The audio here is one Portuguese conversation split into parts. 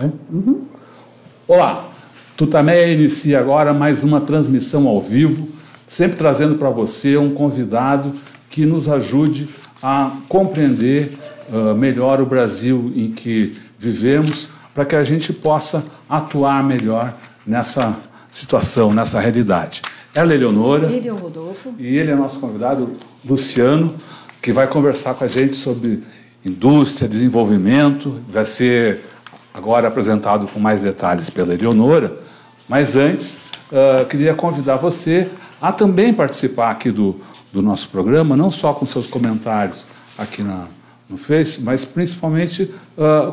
Uhum. Olá, Tutameia inicia agora mais uma transmissão ao vivo, sempre trazendo para você um convidado que nos ajude a compreender melhor o Brasil em que vivemos, para que a gente possa atuar melhor nessa situação, nessa realidade. Ela é Eleonora. Ele é o Rodolfo. E ele é nosso convidado, Luciano, que vai conversar com a gente sobre indústria, desenvolvimento. Vai ser agora apresentado com mais detalhes pela Eleonora. Mas antes, queria convidar você a também participar aqui do nosso programa, não só com seus comentários aqui no Face, mas principalmente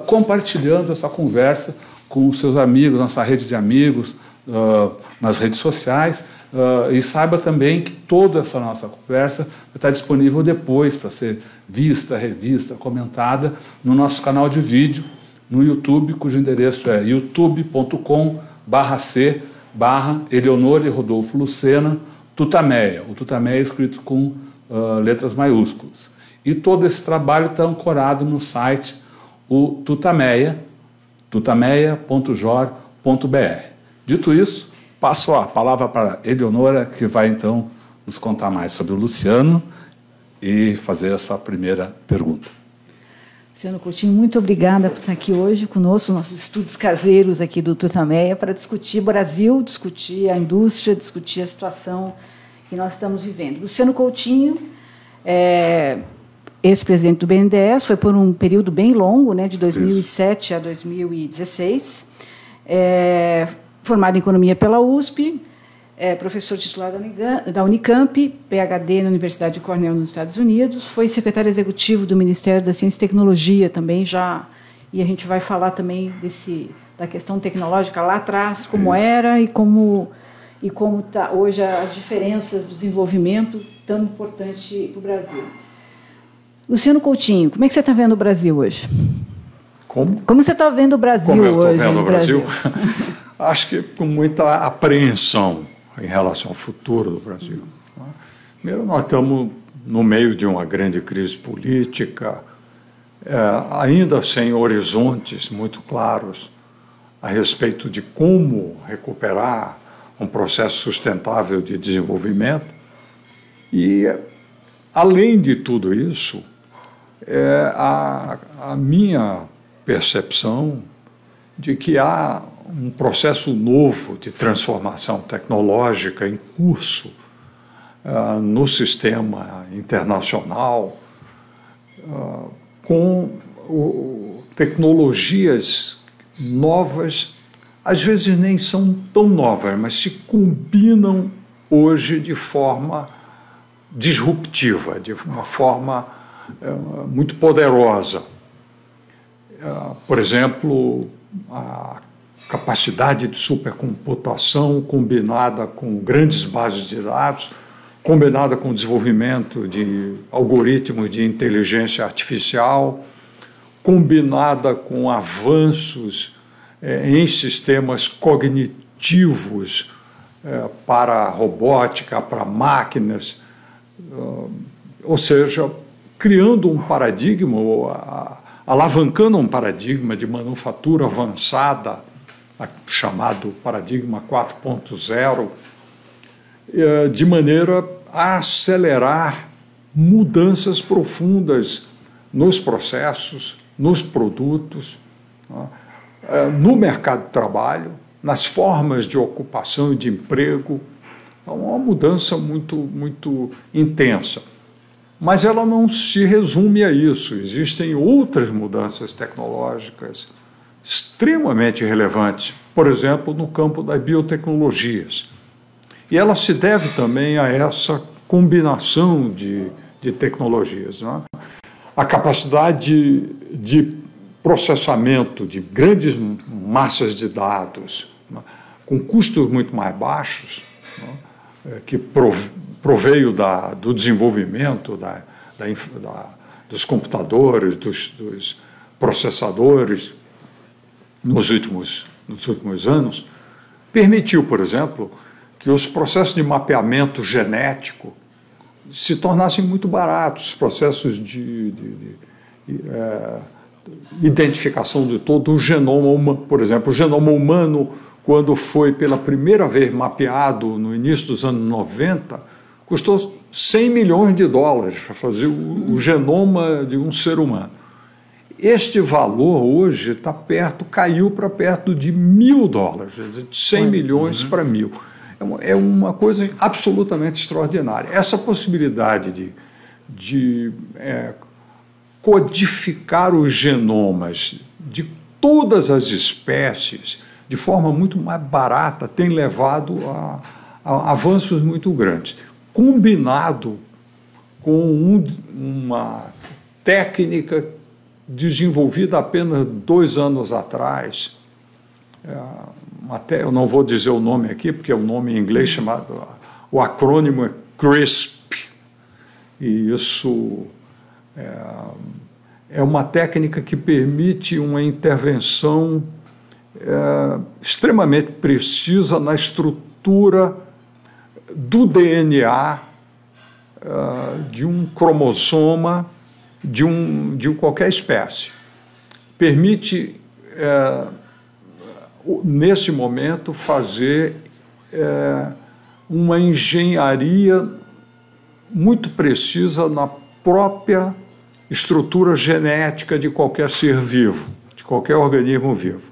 compartilhando essa conversa com os seus amigos, nossa rede de amigos, nas redes sociais. E saiba também que toda essa nossa conversa vai estar disponível depois para ser vista, revista, comentada no nosso canal de vídeo no YouTube, cujo endereço é youtube.com/c/Eleonora e Rodolfo Lucena Tutameia. O Tutameia é escrito com letras maiúsculas. E todo esse trabalho está ancorado no site o Tutameia, tutameia.jor.br. Dito isso, passo a palavra para a Eleonora, que vai então nos contar mais sobre o Luciano e fazer a sua primeira pergunta. Luciano Coutinho, muito obrigada por estar aqui hoje conosco, nossos estudos caseiros aqui do Tutameia, para discutir Brasil, discutir a indústria, discutir a situação que nós estamos vivendo. Luciano Coutinho é ex-presidente do BNDES, foi por um período bem longo, né, de 2007 a 2016, formado em Economia pela USP, professor titular da Unicamp, PhD na Universidade de Cornell, nos Estados Unidos, foi secretário executivo do Ministério da Ciência e Tecnologia também já, e a gente vai falar também da questão tecnológica lá atrás, como era e como está hoje as diferenças do desenvolvimento tão importante para o Brasil. Luciano Coutinho, como é que você está vendo o Brasil hoje? Como? Como você está vendo o Brasil hoje? Como eu estou vendo o Brasil? Acho que com muita apreensão em relação ao futuro do Brasil. Primeiro, nós estamos no meio de uma grande crise política, ainda sem horizontes muito claros a respeito de como recuperar um processo sustentável de desenvolvimento. E, além de tudo isso, a minha percepção de que há um processo novo de transformação tecnológica em curso no sistema internacional, com tecnologias novas, às vezes nem são tão novas, mas se combinam hoje de forma disruptiva, de uma forma muito poderosa. Por exemplo, a capacidade de supercomputação combinada com grandes bases de dados, combinada com o desenvolvimento de algoritmos de inteligência artificial, combinada com avanços em sistemas cognitivos para a robótica, para máquinas, ou seja, criando um paradigma, alavancando um paradigma de manufatura avançada, chamado paradigma 4.0, de maneira a acelerar mudanças profundas nos processos, nos produtos, no mercado de trabalho, nas formas de ocupação e de emprego. É uma mudança muito intensa. Mas ela não se resume a isso. Existem outras mudanças tecnológicas extremamente relevantes, por exemplo, no campo das biotecnologias. E ela se deve também a essa combinação de tecnologias. Né? A capacidade de processamento de grandes massas de dados, né? Com custos muito mais baixos, né? Que proveio do desenvolvimento dos computadores, dos processadores nos últimos anos, permitiu, por exemplo, que os processos de mapeamento genético se tornassem muito baratos, os processos identificação de todo o genoma humano. Por exemplo, o genoma humano, quando foi pela primeira vez mapeado no início dos anos 90, custou $100 milhões para fazer o genoma de um ser humano. Este valor hoje está caiu para perto de $1.000, de 100 milhões para 1.000. É uma coisa absolutamente extraordinária. Essa possibilidade de codificar os genomas de todas as espécies de forma muito mais barata tem levado a avanços muito grandes. Combinado com uma técnica desenvolvida apenas 2 anos atrás, eu não vou dizer o nome aqui, porque é um nome em inglês chamado, o acrônimo é CRISP, e isso é uma técnica que permite uma intervenção extremamente precisa na estrutura do DNA de um cromossoma de qualquer espécie. Permite, nesse momento, fazer uma engenharia muito precisa na própria estrutura genética de qualquer ser vivo, de qualquer organismo vivo.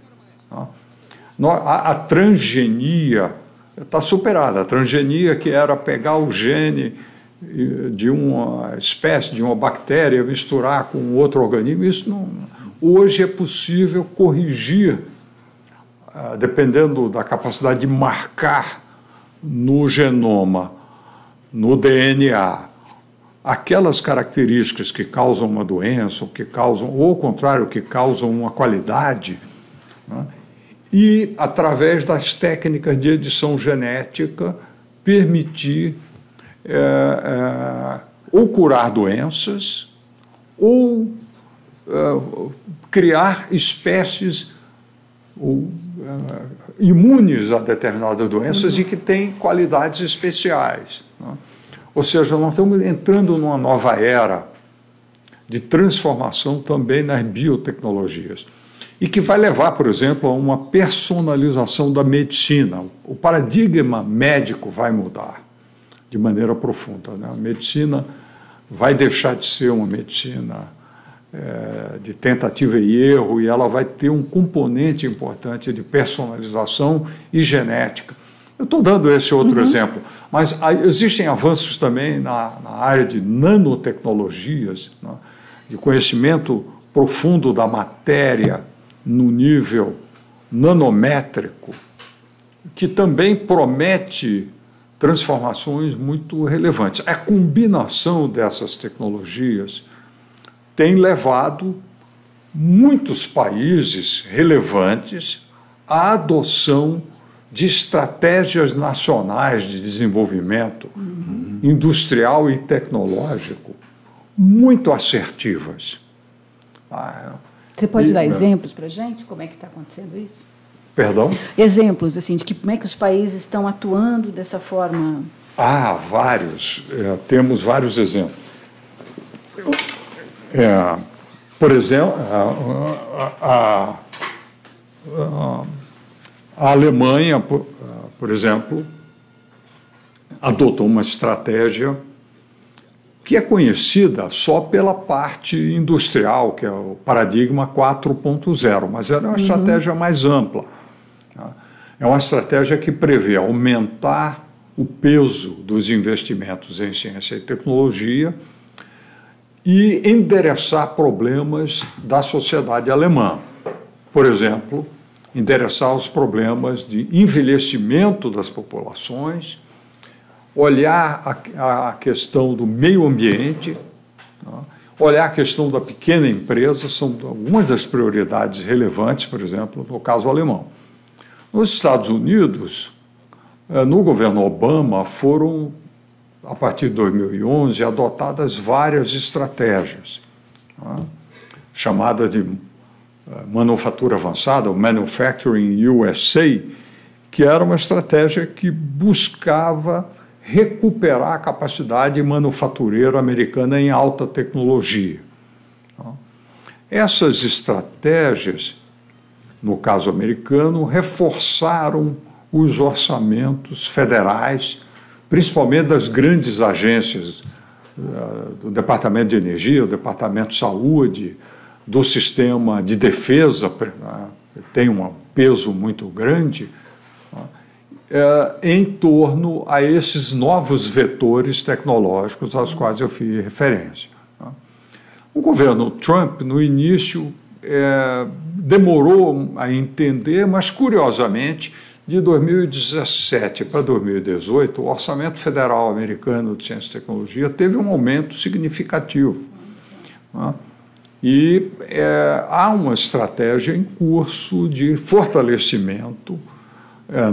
A transgenia está superada. A transgenia, que era pegar o gene de uma espécie, de uma bactéria, misturar com outro organismo, isso não, hoje é possível corrigir, dependendo da capacidade de marcar no genoma, no DNA, aquelas características que causam uma doença, ou ao contrário, que causam uma qualidade, né? E, através das técnicas de edição genética, permitir ou curar doenças ou criar espécies imunes a determinadas doenças e que têm qualidades especiais, né? Ou seja, nós estamos entrando numa nova era de transformação também nas biotecnologias e que vai levar, por exemplo, a uma personalização da medicina. O paradigma médico vai mudar de maneira profunda, né? A medicina vai deixar de ser uma medicina de tentativa e erro, e ela vai ter um componente importante de personalização e genética. Eu estou dando esse outro exemplo, mas existem avanços também na área de nanotecnologias, né? De conhecimento profundo da matéria no nível nanométrico, que também promete transformações muito relevantes. A combinação dessas tecnologias tem levado muitos países relevantes à adoção de estratégias nacionais de desenvolvimento industrial e tecnológico muito assertivas. Você pode dar exemplos para a gente? Como é que está acontecendo isso? Perdão? Exemplos, assim, de como é que os países estão atuando dessa forma? Vários. Temos vários exemplos. Por exemplo, a Alemanha, por exemplo, adotou uma estratégia que é conhecida só pela parte industrial, que é o paradigma 4.0, mas ela é uma estratégia mais ampla. É uma estratégia que prevê aumentar o peso dos investimentos em ciência e tecnologia e endereçar problemas da sociedade alemã. Por exemplo, endereçar os problemas de envelhecimento das populações, olhar a questão do meio ambiente, olhar a questão da pequena empresa, são algumas das prioridades relevantes, por exemplo, no caso alemão. Nos Estados Unidos, no governo Obama, foram, a partir de 2011, adotadas várias estratégias, chamadas de manufatura avançada, o Manufacturing USA, que era uma estratégia que buscava recuperar a capacidade manufatureira americana em alta tecnologia. Essas estratégias, no caso americano, reforçaram os orçamentos federais, principalmente das grandes agências, do Departamento de Energia, do Departamento de Saúde, do sistema de defesa, tem um peso muito grande, em torno a esses novos vetores tecnológicos aos quais eu fiz referência. O governo Trump, no início, demorou a entender, mas, curiosamente, de 2017 para 2018, o orçamento federal americano de ciência e tecnologia teve um aumento significativo. E há uma estratégia em curso de fortalecimento.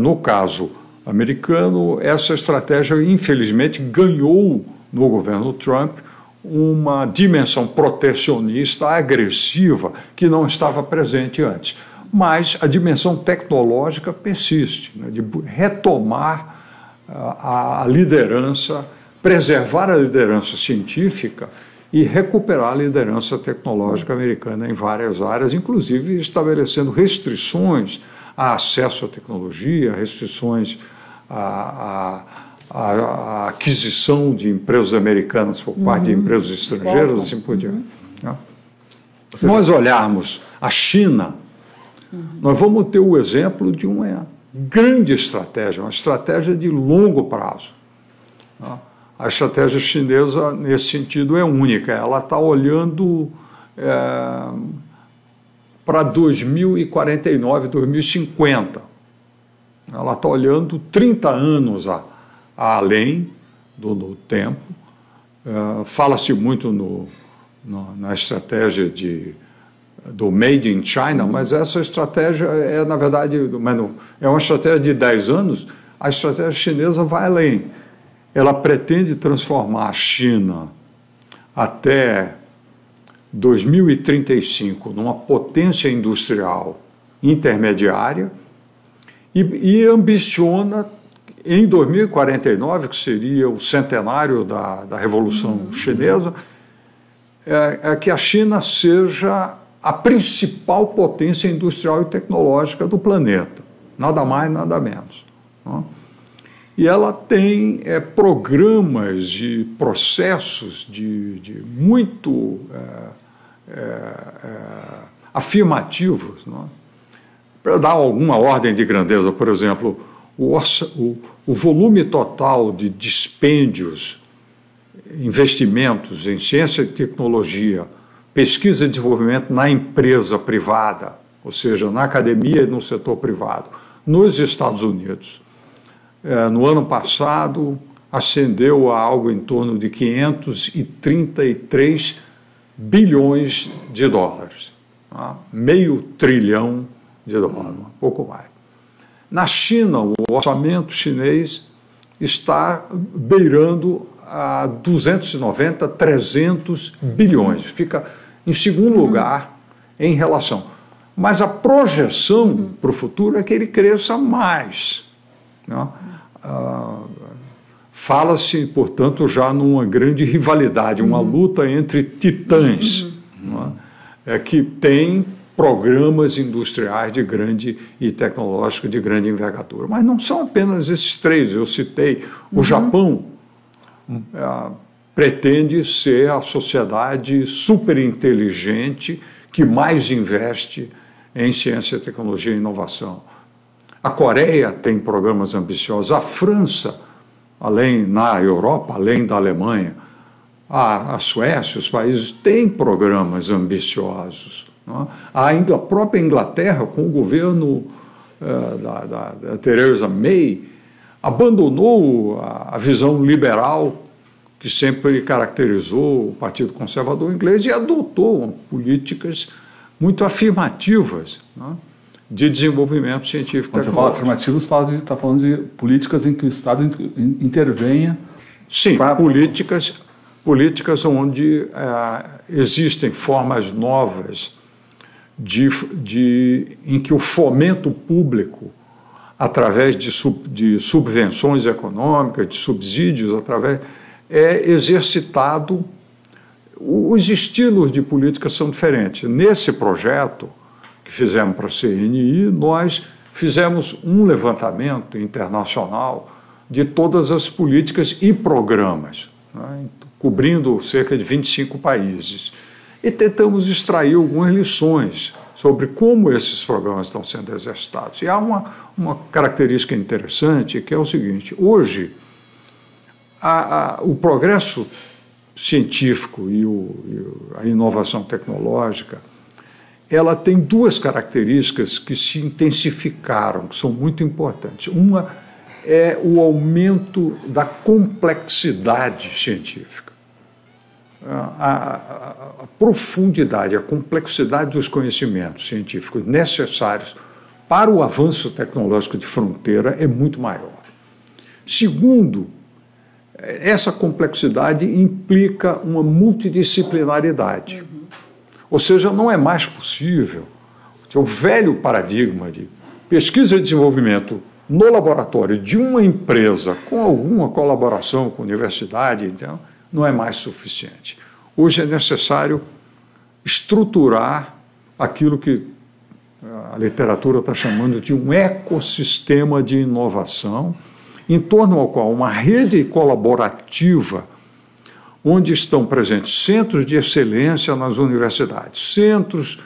No caso americano, essa estratégia, infelizmente, ganhou no governo Trump uma dimensão protecionista agressiva que não estava presente antes. Mas a dimensão tecnológica persiste, né, de retomar a liderança, preservar a liderança científica e recuperar a liderança tecnológica americana em várias áreas, inclusive estabelecendo restrições a acesso à tecnologia, restrições à aquisição de empresas americanas por parte de empresas estrangeiras, assim por diante. Se nós olharmos a China, nós vamos ter o exemplo de uma grande estratégia, uma estratégia de longo prazo. A estratégia chinesa, nesse sentido, é única. Ela está olhando para 2049, 2050. Ela está olhando 30 anos além do tempo. Fala-se muito na estratégia do Made in China, mas essa estratégia na verdade, é uma estratégia de 10 anos. A estratégia chinesa vai além. Ela pretende transformar a China até 2035 numa potência industrial intermediária e ambiciona em 2049, que seria o centenário da Revolução Chinesa, que a China seja a principal potência industrial e tecnológica do planeta, nada mais, nada menos. E ela tem programas e processos de muito afirmativos. Para dar alguma ordem de grandeza, por exemplo, o volume total de dispêndios, investimentos em ciência e tecnologia, pesquisa e desenvolvimento na empresa privada, ou seja, na academia e no setor privado, nos Estados Unidos, no ano passado, ascendeu a algo em torno de 533 bilhões de dólares, meio trilhão de dólares, um pouco mais. Na China, o orçamento chinês está beirando a 290, 300 bilhões. Fica em segundo lugar em relação. Mas a projeção para o futuro é que ele cresça mais. Fala-se, portanto, já numa grande rivalidade, uma luta entre titãs, que tem programas industriais de grande e tecnológicos de grande envergadura. Mas não são apenas esses três, eu citei. O Japão pretende ser a sociedade superinteligente que mais investe em ciência, tecnologia e inovação. A Coreia tem programas ambiciosos, a França, na Europa, além da Alemanha, a Suécia, os países têm programas ambiciosos. A própria Inglaterra, com o governo da Theresa May, abandonou a visão liberal que sempre caracterizou o Partido Conservador inglês e adotou políticas muito afirmativas de desenvolvimento científico. Quando você fala afirmativos, está falando de políticas em que o Estado intervenha. Sim, políticas onde existem formas novas em que o fomento público, através de subvenções econômicas, de subsídios, é exercitado os estilos de política são diferentes. Nesse projeto que fizemos para a CNI, nós fizemos um levantamento internacional de todas as políticas e programas, né, cobrindo cerca de 25 países. E tentamos extrair algumas lições sobre como esses programas estão sendo exercitados. E há uma característica interessante, que é o seguinte: hoje, o progresso científico e a inovação tecnológica, ela tem duas características que se intensificaram, que são muito importantes. Uma é o aumento da complexidade científica. A profundidade, a complexidade dos conhecimentos científicos necessários para o avanço tecnológico de fronteira é muito maior. Segundo, essa complexidade implica uma multidisciplinaridade. Ou seja, não é mais possível o velho paradigma de pesquisa e desenvolvimento no laboratório de uma empresa com alguma colaboração com a universidade, então, não é mais suficiente. Hoje é necessário estruturar aquilo que a literatura está chamando de um ecossistema de inovação, em torno ao qual uma rede colaborativa, onde estão presentes centros de excelência nas universidades, centros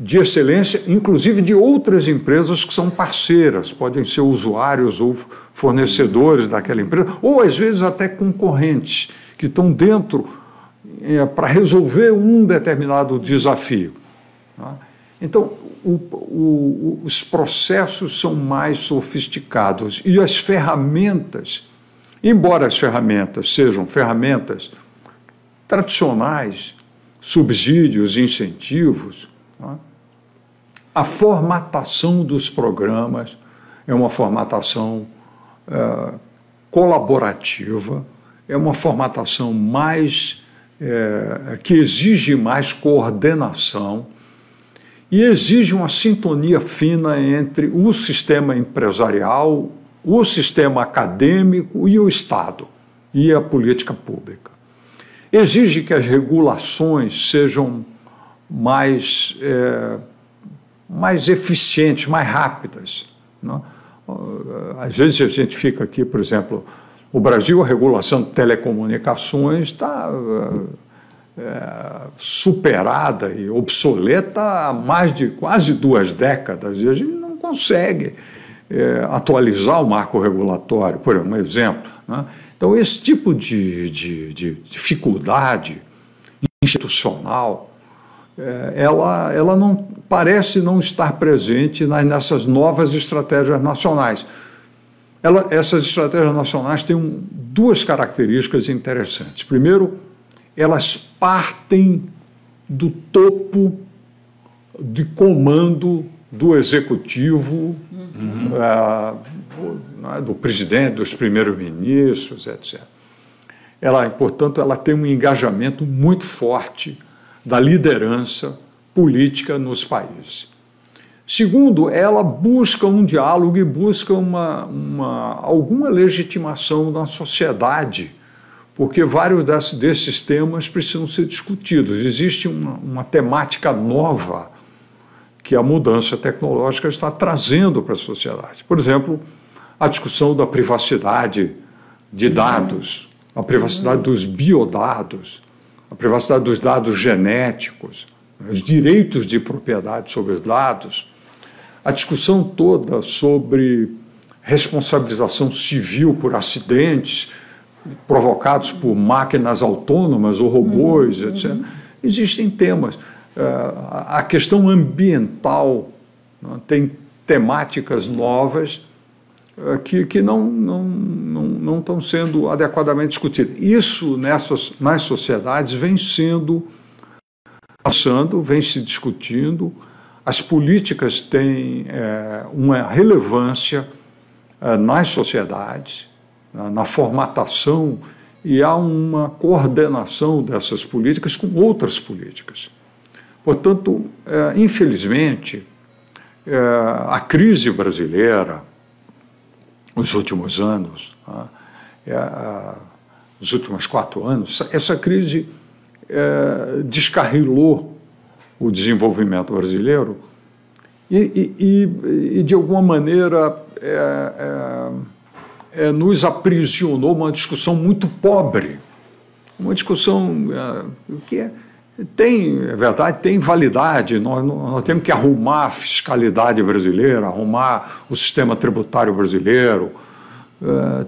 de excelência, inclusive de outras empresas que são parceiras, podem ser usuários ou fornecedores daquela empresa, ou às vezes até concorrentes, que estão dentro para resolver um determinado desafio. Tá? Então, os processos são mais sofisticados e as ferramentas, embora as ferramentas sejam ferramentas tradicionais, subsídios, incentivos, tá? A formatação dos programas é uma formatação colaborativa, é uma formatação mais que exige mais coordenação e exige uma sintonia fina entre o sistema empresarial, o sistema acadêmico e o Estado e a política pública. Exige que as regulações sejam mais eficientes, mais rápidas, né? Às vezes a gente fica aqui, por exemplo, o Brasil, a regulação de telecomunicações está superada e obsoleta há mais de quase 2 décadas e a gente não consegue atualizar o marco regulatório, por exemplo, né? Então, esse tipo de dificuldade institucional, ela não parece não estar presente nessas novas estratégias nacionais. Essas estratégias nacionais têm 2 características interessantes. Primeiro, elas partem do topo de comando do executivo, do presidente, dos primeiros-ministros, etc. Portanto, ela tem um engajamento muito forte da liderança política nos países. Segundo, ela busca um diálogo e busca alguma legitimação na sociedade, porque vários desses temas precisam ser discutidos. Existe uma temática nova que a mudança tecnológica está trazendo para a sociedade. Por exemplo, a discussão da privacidade de dados, a privacidade dos biodados, a privacidade dos dados genéticos, os direitos de propriedade sobre os dados, a discussão toda sobre responsabilização civil por acidentes provocados por máquinas autônomas ou robôs, etc. Existem temas. A questão ambiental, né, tem temáticas novas que não estão sendo adequadamente discutidas. Isso nas sociedades vem sendo avançando, vem se discutindo. As políticas têm uma relevância nas sociedades, na formatação, e há uma coordenação dessas políticas com outras políticas. Portanto, infelizmente, a crise brasileira, nos últimos anos, os últimos 4 anos, essa crise descarrilou o desenvolvimento brasileiro e de alguma maneira, nos aprisionou uma discussão muito pobre, uma discussão que tem, é verdade, tem validade. Nós temos que arrumar a fiscalidade brasileira, arrumar o sistema tributário brasileiro,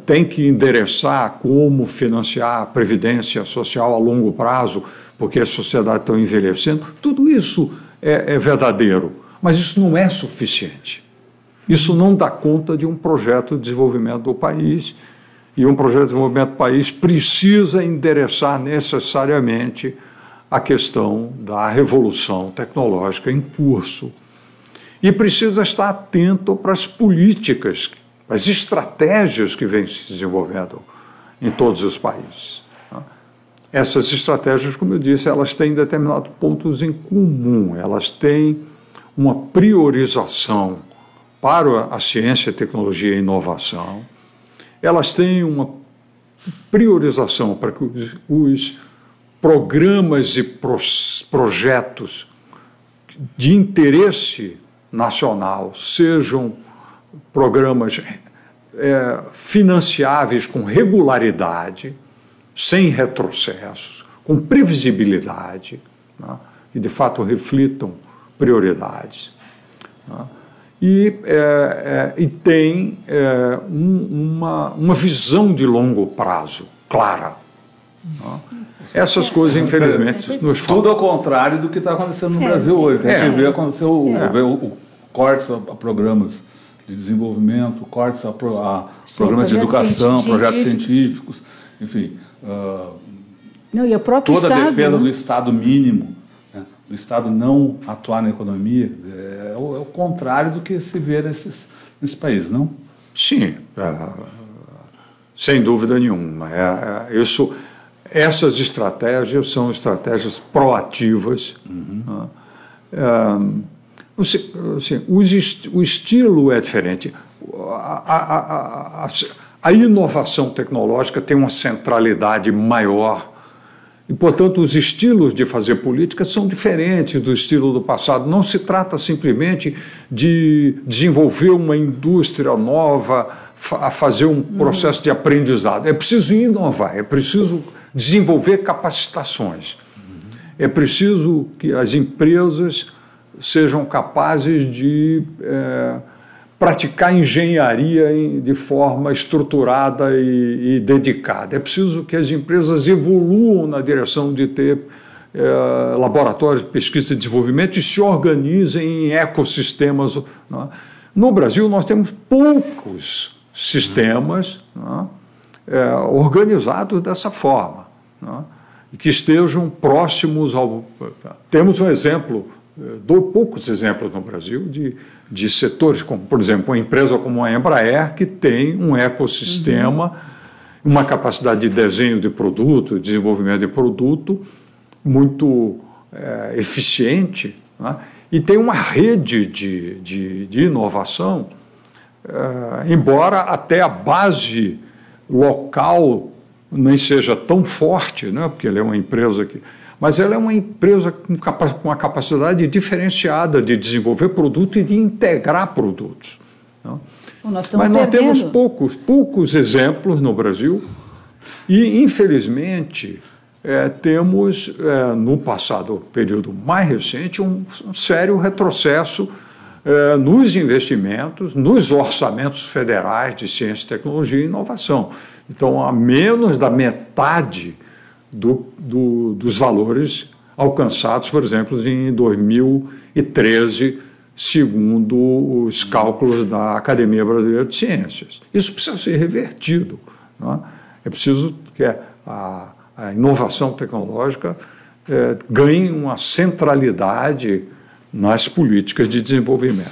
tem que endereçar como financiar a previdência social a longo prazo, porque a sociedade está envelhecendo. Tudo isso é verdadeiro, mas isso não é suficiente. Isso não dá conta de um projeto de desenvolvimento do país, e um projeto de desenvolvimento do país precisa endereçar necessariamente a questão da revolução tecnológica em curso. E precisa estar atento para as políticas, as estratégias que vêm se desenvolvendo em todos os países. Essas estratégias, como eu disse, elas têm determinados pontos em comum, elas têm uma priorização para a ciência, tecnologia e inovação, elas têm uma priorização para que os programas e projetos de interesse nacional sejam programas financiáveis com regularidade, sem retrocessos, com previsibilidade, né, e de fato reflitam prioridades. Né, e tem uma visão de longo prazo clara. Né. Essas coisas, infelizmente, nos faltam. Tudo ao contrário do que está acontecendo no Brasil hoje. A gente vê acontecer o cortes a programas de desenvolvimento, cortes a programas de educação, projetos científicos, enfim. Não, e o próprio toda Estado, a defesa, né, do Estado mínimo, né, do Estado não atuar na economia, é o contrário do que se vê nesse país, não? Sim, sem dúvida nenhuma. Essas estratégias são estratégias proativas. Né? O estilo é diferente. A inovação tecnológica tem uma centralidade maior e, portanto, os estilos de fazer política são diferentes do estilo do passado. Não se trata simplesmente de desenvolver uma indústria nova, a fazer um processo de aprendizado. É preciso inovar, é preciso desenvolver capacitações. É preciso que as empresas sejam capazes de praticar engenharia de forma estruturada e dedicada. É preciso que as empresas evoluam na direção de ter laboratórios de pesquisa e desenvolvimento e se organizem em ecossistemas. Né? No Brasil, nós temos poucos sistemas, né, organizados dessa forma, né, e que estejam próximos ao... Temos um exemplo, dou poucos exemplos no Brasil, de setores, como, por exemplo, uma empresa como a Embraer, que tem um ecossistema, uma capacidade de desenho de produto, desenvolvimento de produto muito eficiente, né, e tem uma rede de inovação, embora até a base local nem seja tão forte, né, porque ela é uma empresa que... Mas ela é uma empresa com uma capacidade diferenciada de desenvolver produto e de integrar produtos. Né? Mas nós temos poucos exemplos no Brasil e, infelizmente, temos, no passado período mais recente, um sério retrocesso nos investimentos, nos orçamentos federais de ciência, tecnologia e inovação. Então, a menos da metade dos valores alcançados, por exemplo, em 2013, segundo os cálculos da Academia Brasileira de Ciências. Isso precisa ser revertido. Né? É preciso que a inovação tecnológica ganhe uma centralidade nas políticas de desenvolvimento,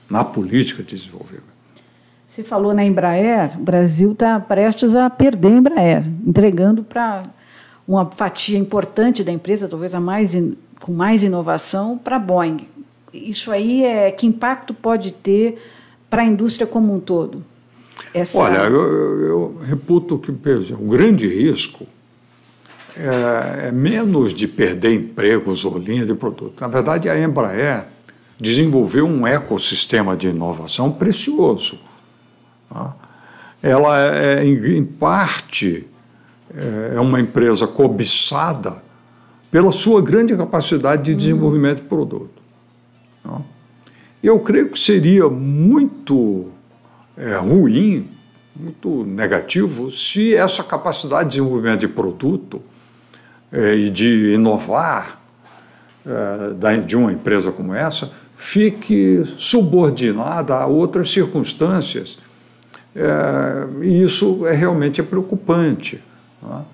na política de desenvolvimento. Você falou na Embraer, o Brasil está prestes a perder a Embraer, entregando para uma fatia importante da empresa, talvez com mais inovação, para a Boeing. Isso aí, que impacto pode ter para a indústria como um todo? Olha, eu reputo que, por exemplo, o grande risco é menos de perder empregos ou linha de produto. Na verdade, a Embraer desenvolveu um ecossistema de inovação precioso. Tá? Ela, em parte, é uma empresa cobiçada pela sua grande capacidade de desenvolvimento de produto. Tá? Eu creio que seria muito ruim, muito negativo, se essa capacidade de desenvolvimento de produto e de inovar de uma empresa como essa fique subordinada a outras circunstâncias. E isso realmente é preocupante. Tá?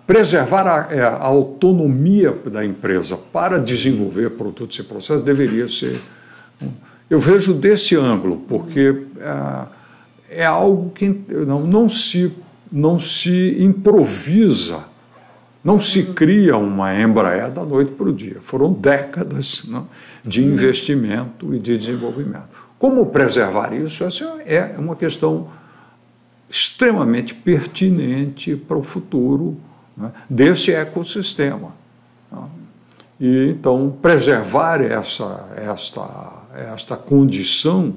Preservar a autonomia da empresa para desenvolver produtos e processos deveria ser... Eu vejo desse ângulo, porque é algo que não se improvisa, não se cria uma Embraer da noite para o dia. Foram décadas, né, de investimento e de desenvolvimento. Como preservar isso? Essa é uma questão extremamente pertinente para o futuro, né, desse ecossistema. Né? E, então, preservar esta condição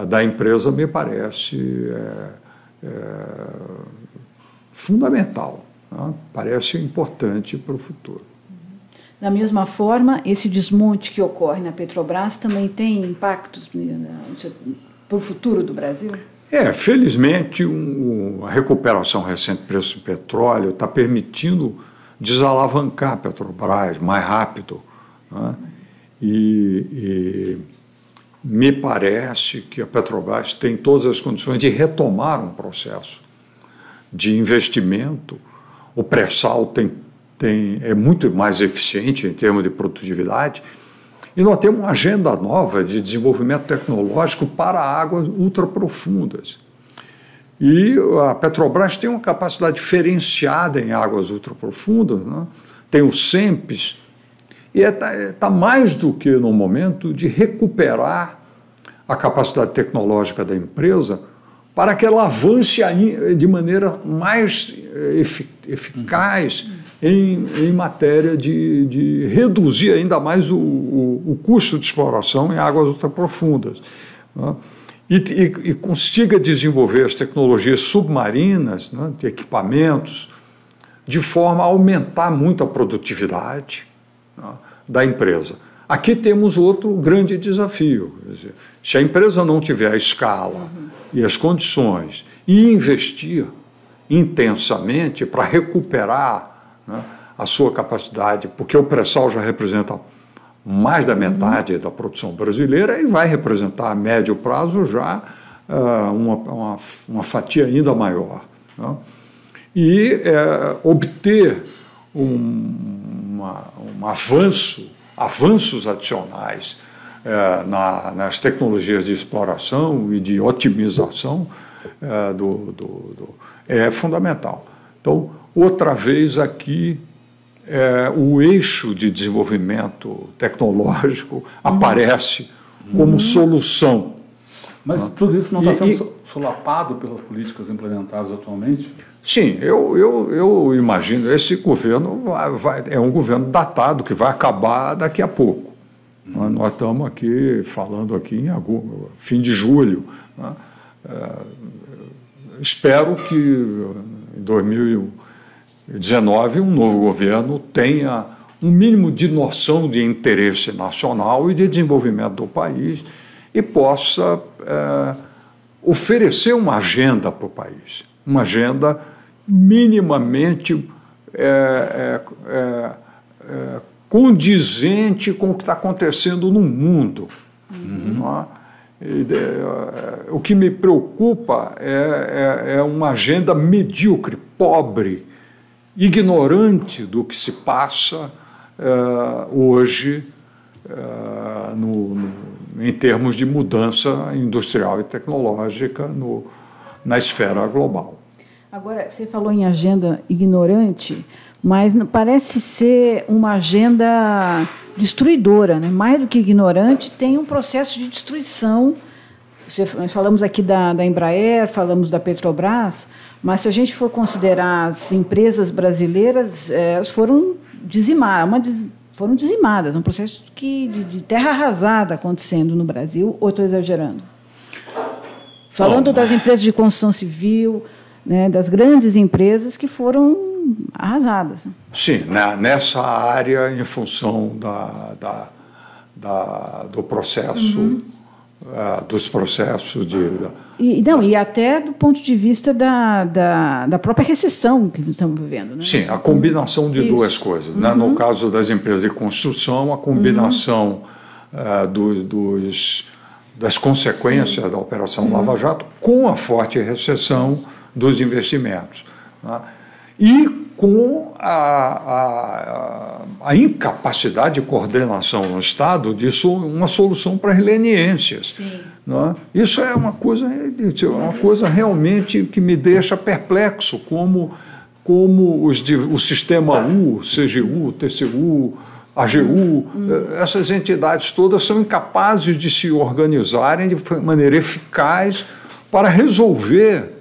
da empresa me parece fundamental, né? Parece importante para o futuro. Da mesma forma, esse desmonte que ocorre na Petrobras também tem impactos para o futuro do Brasil? Felizmente, a recuperação recente do preço do petróleo está permitindo desalavancar a Petrobras mais rápido, né? E me parece que a Petrobras tem todas as condições de retomar um processo de investimento. O pré-sal é muito mais eficiente em termos de produtividade, e nós temos uma agenda nova de desenvolvimento tecnológico para águas ultraprofundas. E a Petrobras tem uma capacidade diferenciada em águas ultraprofundas, né? Tem o SEMPES, e está mais do que no momento de recuperar a capacidade tecnológica da empresa para que ela avance de maneira mais eficaz em matéria de reduzir ainda mais o custo de exploração em águas ultraprofundas, né? E consiga desenvolver as tecnologias submarinas, né, de equipamentos, de forma a aumentar muito a produtividade, né, da empresa. Aqui temos outro grande desafio. Quer dizer, se a empresa não tiver a escala e as condições e investir intensamente para recuperar, né, a sua capacidade, porque o pré-sal já representa mais da metade da produção brasileira e vai representar a médio prazo já uma fatia ainda maior, né? E obter avanços adicionais nas tecnologias de exploração e de otimização é fundamental. Então, outra vez aqui, o eixo de desenvolvimento tecnológico aparece como solução. Mas tudo isso não está sendo solapado pelas políticas implementadas atualmente? Sim, eu imagino, esse governo é um governo datado, que vai acabar daqui a pouco. Nós estamos aqui falando aqui em fim de julho, né? Espero que em 2019 um novo governo tenha um mínimo de noção de interesse nacional e de desenvolvimento do país e possa oferecer uma agenda para o país, uma agenda minimamente condizente com o que está acontecendo no mundo. Não é? O que me preocupa é uma agenda medíocre, pobre, ignorante do que se passa hoje em termos de mudança industrial e tecnológica na esfera global. Agora, você falou em agenda ignorante, mas parece ser uma agenda destruidora, né? Mais do que ignorante, tem um processo de destruição. Falamos aqui da Embraer, falamos da Petrobras, Mas se a gente for considerar as empresas brasileiras, elas foram dizimadas, um processo de terra arrasada acontecendo no Brasil, ou estou exagerando? Falando das empresas de construção civil, né, das grandes empresas que foram arrasadas. Sim, nessa área, em função do processo, dos processos de... E até do ponto de vista da própria recessão que estamos vivendo. Né? Sim, a combinação de duas coisas. Né? No caso das empresas de construção, a combinação das consequências da Operação Lava Jato com a forte recessão dos investimentos. Né? E com a incapacidade de coordenação no Estado de uma solução para as leniências. Né? Isso é uma coisa realmente que me deixa perplexo, como o sistema U, CGU, TCU, AGU, essas entidades todas são incapazes de se organizarem de maneira eficaz para resolver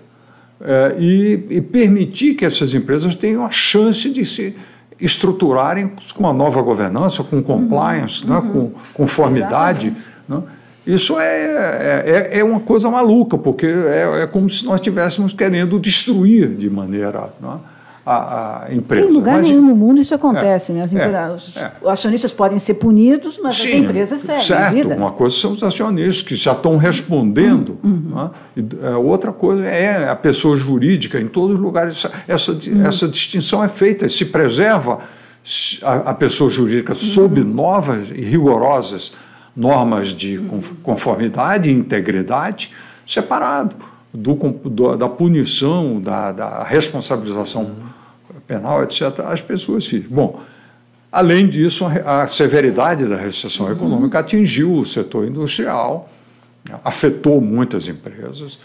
e permitir que essas empresas tenham a chance de se estruturarem com uma nova governança, com compliance, né, com conformidade. Né? Isso é uma coisa maluca, porque é como se nós estivéssemos querendo destruir de maneira... Né, a empresa. Em lugar nenhum no mundo isso acontece. Né? Os acionistas podem ser punidos, mas as empresas seguem. Certo, uma coisa são os acionistas que já estão respondendo. Né? E outra coisa é a pessoa jurídica em todos os lugares. Essa distinção é feita, se preserva a pessoa jurídica sob novas e rigorosas normas de conformidade e integridade, separado da punição, da responsabilização penal, etc., as pessoas ficam. Bom, além disso, a severidade da recessão econômica atingiu o setor industrial, afetou muitas empresas,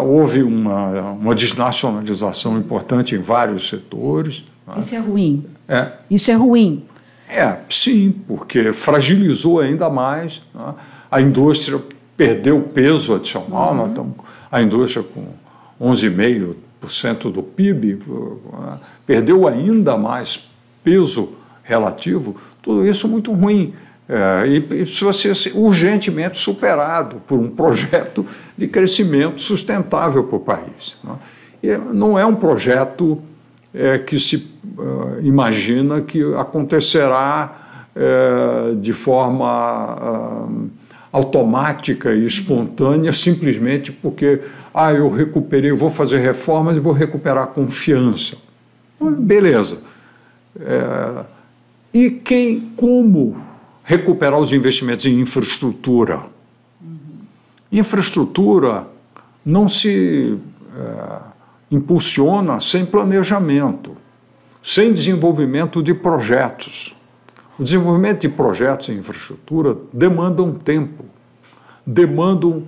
houve uma desnacionalização importante em vários setores. Isso é ruim? Isso é ruim? Sim, porque fragilizou ainda mais. Né? A indústria perdeu peso adicional, nós estamos, a indústria com 11,5% do PIB, perdeu ainda mais peso relativo, tudo isso muito ruim. E precisa ser urgentemente superado por um projeto de crescimento sustentável para o país. Né? E não é um projeto que se imagina que acontecerá de forma automática e espontânea, simplesmente porque eu recuperei, eu vou fazer reformas e vou recuperar a confiança. Beleza. E como recuperar os investimentos em infraestrutura? Infraestrutura não se impulsiona sem planejamento, sem desenvolvimento de projetos. O desenvolvimento de projetos em infraestrutura demandam tempo, demandam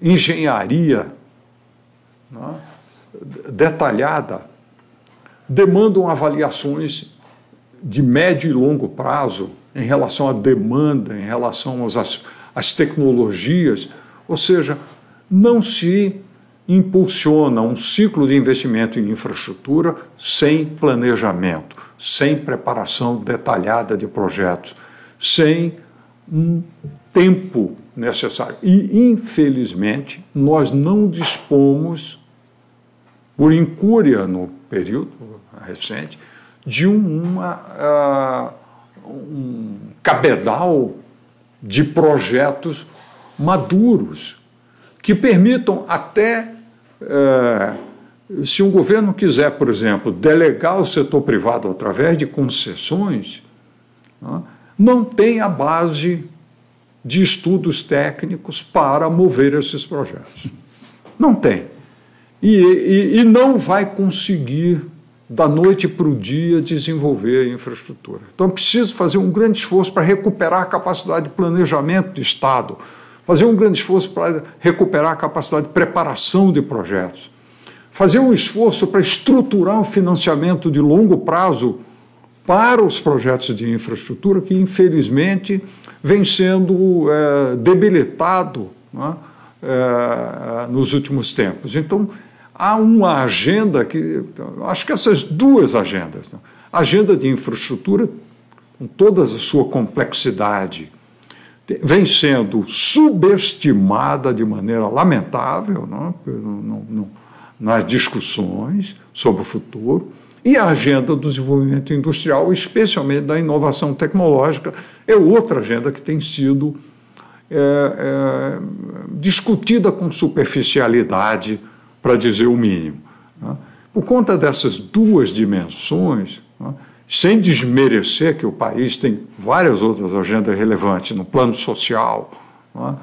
engenharia, né, detalhada, demandam avaliações de médio e longo prazo em relação à demanda, em relação às tecnologias, ou seja, não se impulsiona um ciclo de investimento em infraestrutura sem planejamento, sem preparação detalhada de projetos, sem um tempo necessário. E, infelizmente, nós não dispomos, por incúria no período recente, de um cabedal de projetos maduros que permitam até, se um governo quiser, por exemplo, delegar o setor privado através de concessões, não tem a base de estudos técnicos para mover esses projetos. Não tem. E não vai conseguir, da noite para o dia, desenvolver a infraestrutura. Então, é preciso fazer um grande esforço para recuperar a capacidade de planejamento do Estado, fazer um grande esforço para recuperar a capacidade de preparação de projetos, fazer um esforço para estruturar um financiamento de longo prazo para os projetos de infraestrutura que, infelizmente, vem sendo debilitado, né, nos últimos tempos. Então, há uma agenda que... Acho que essas duas agendas, né? A agenda de infraestrutura, com toda a sua complexidade, vem sendo subestimada de maneira lamentável, né? Nas discussões sobre o futuro, e a agenda do desenvolvimento industrial, especialmente da inovação tecnológica, é outra agenda que tem sido discutida com superficialidade, para dizer o mínimo, né? Por conta dessas duas dimensões, né? Sem desmerecer que o país tem várias outras agendas relevantes no plano social, né?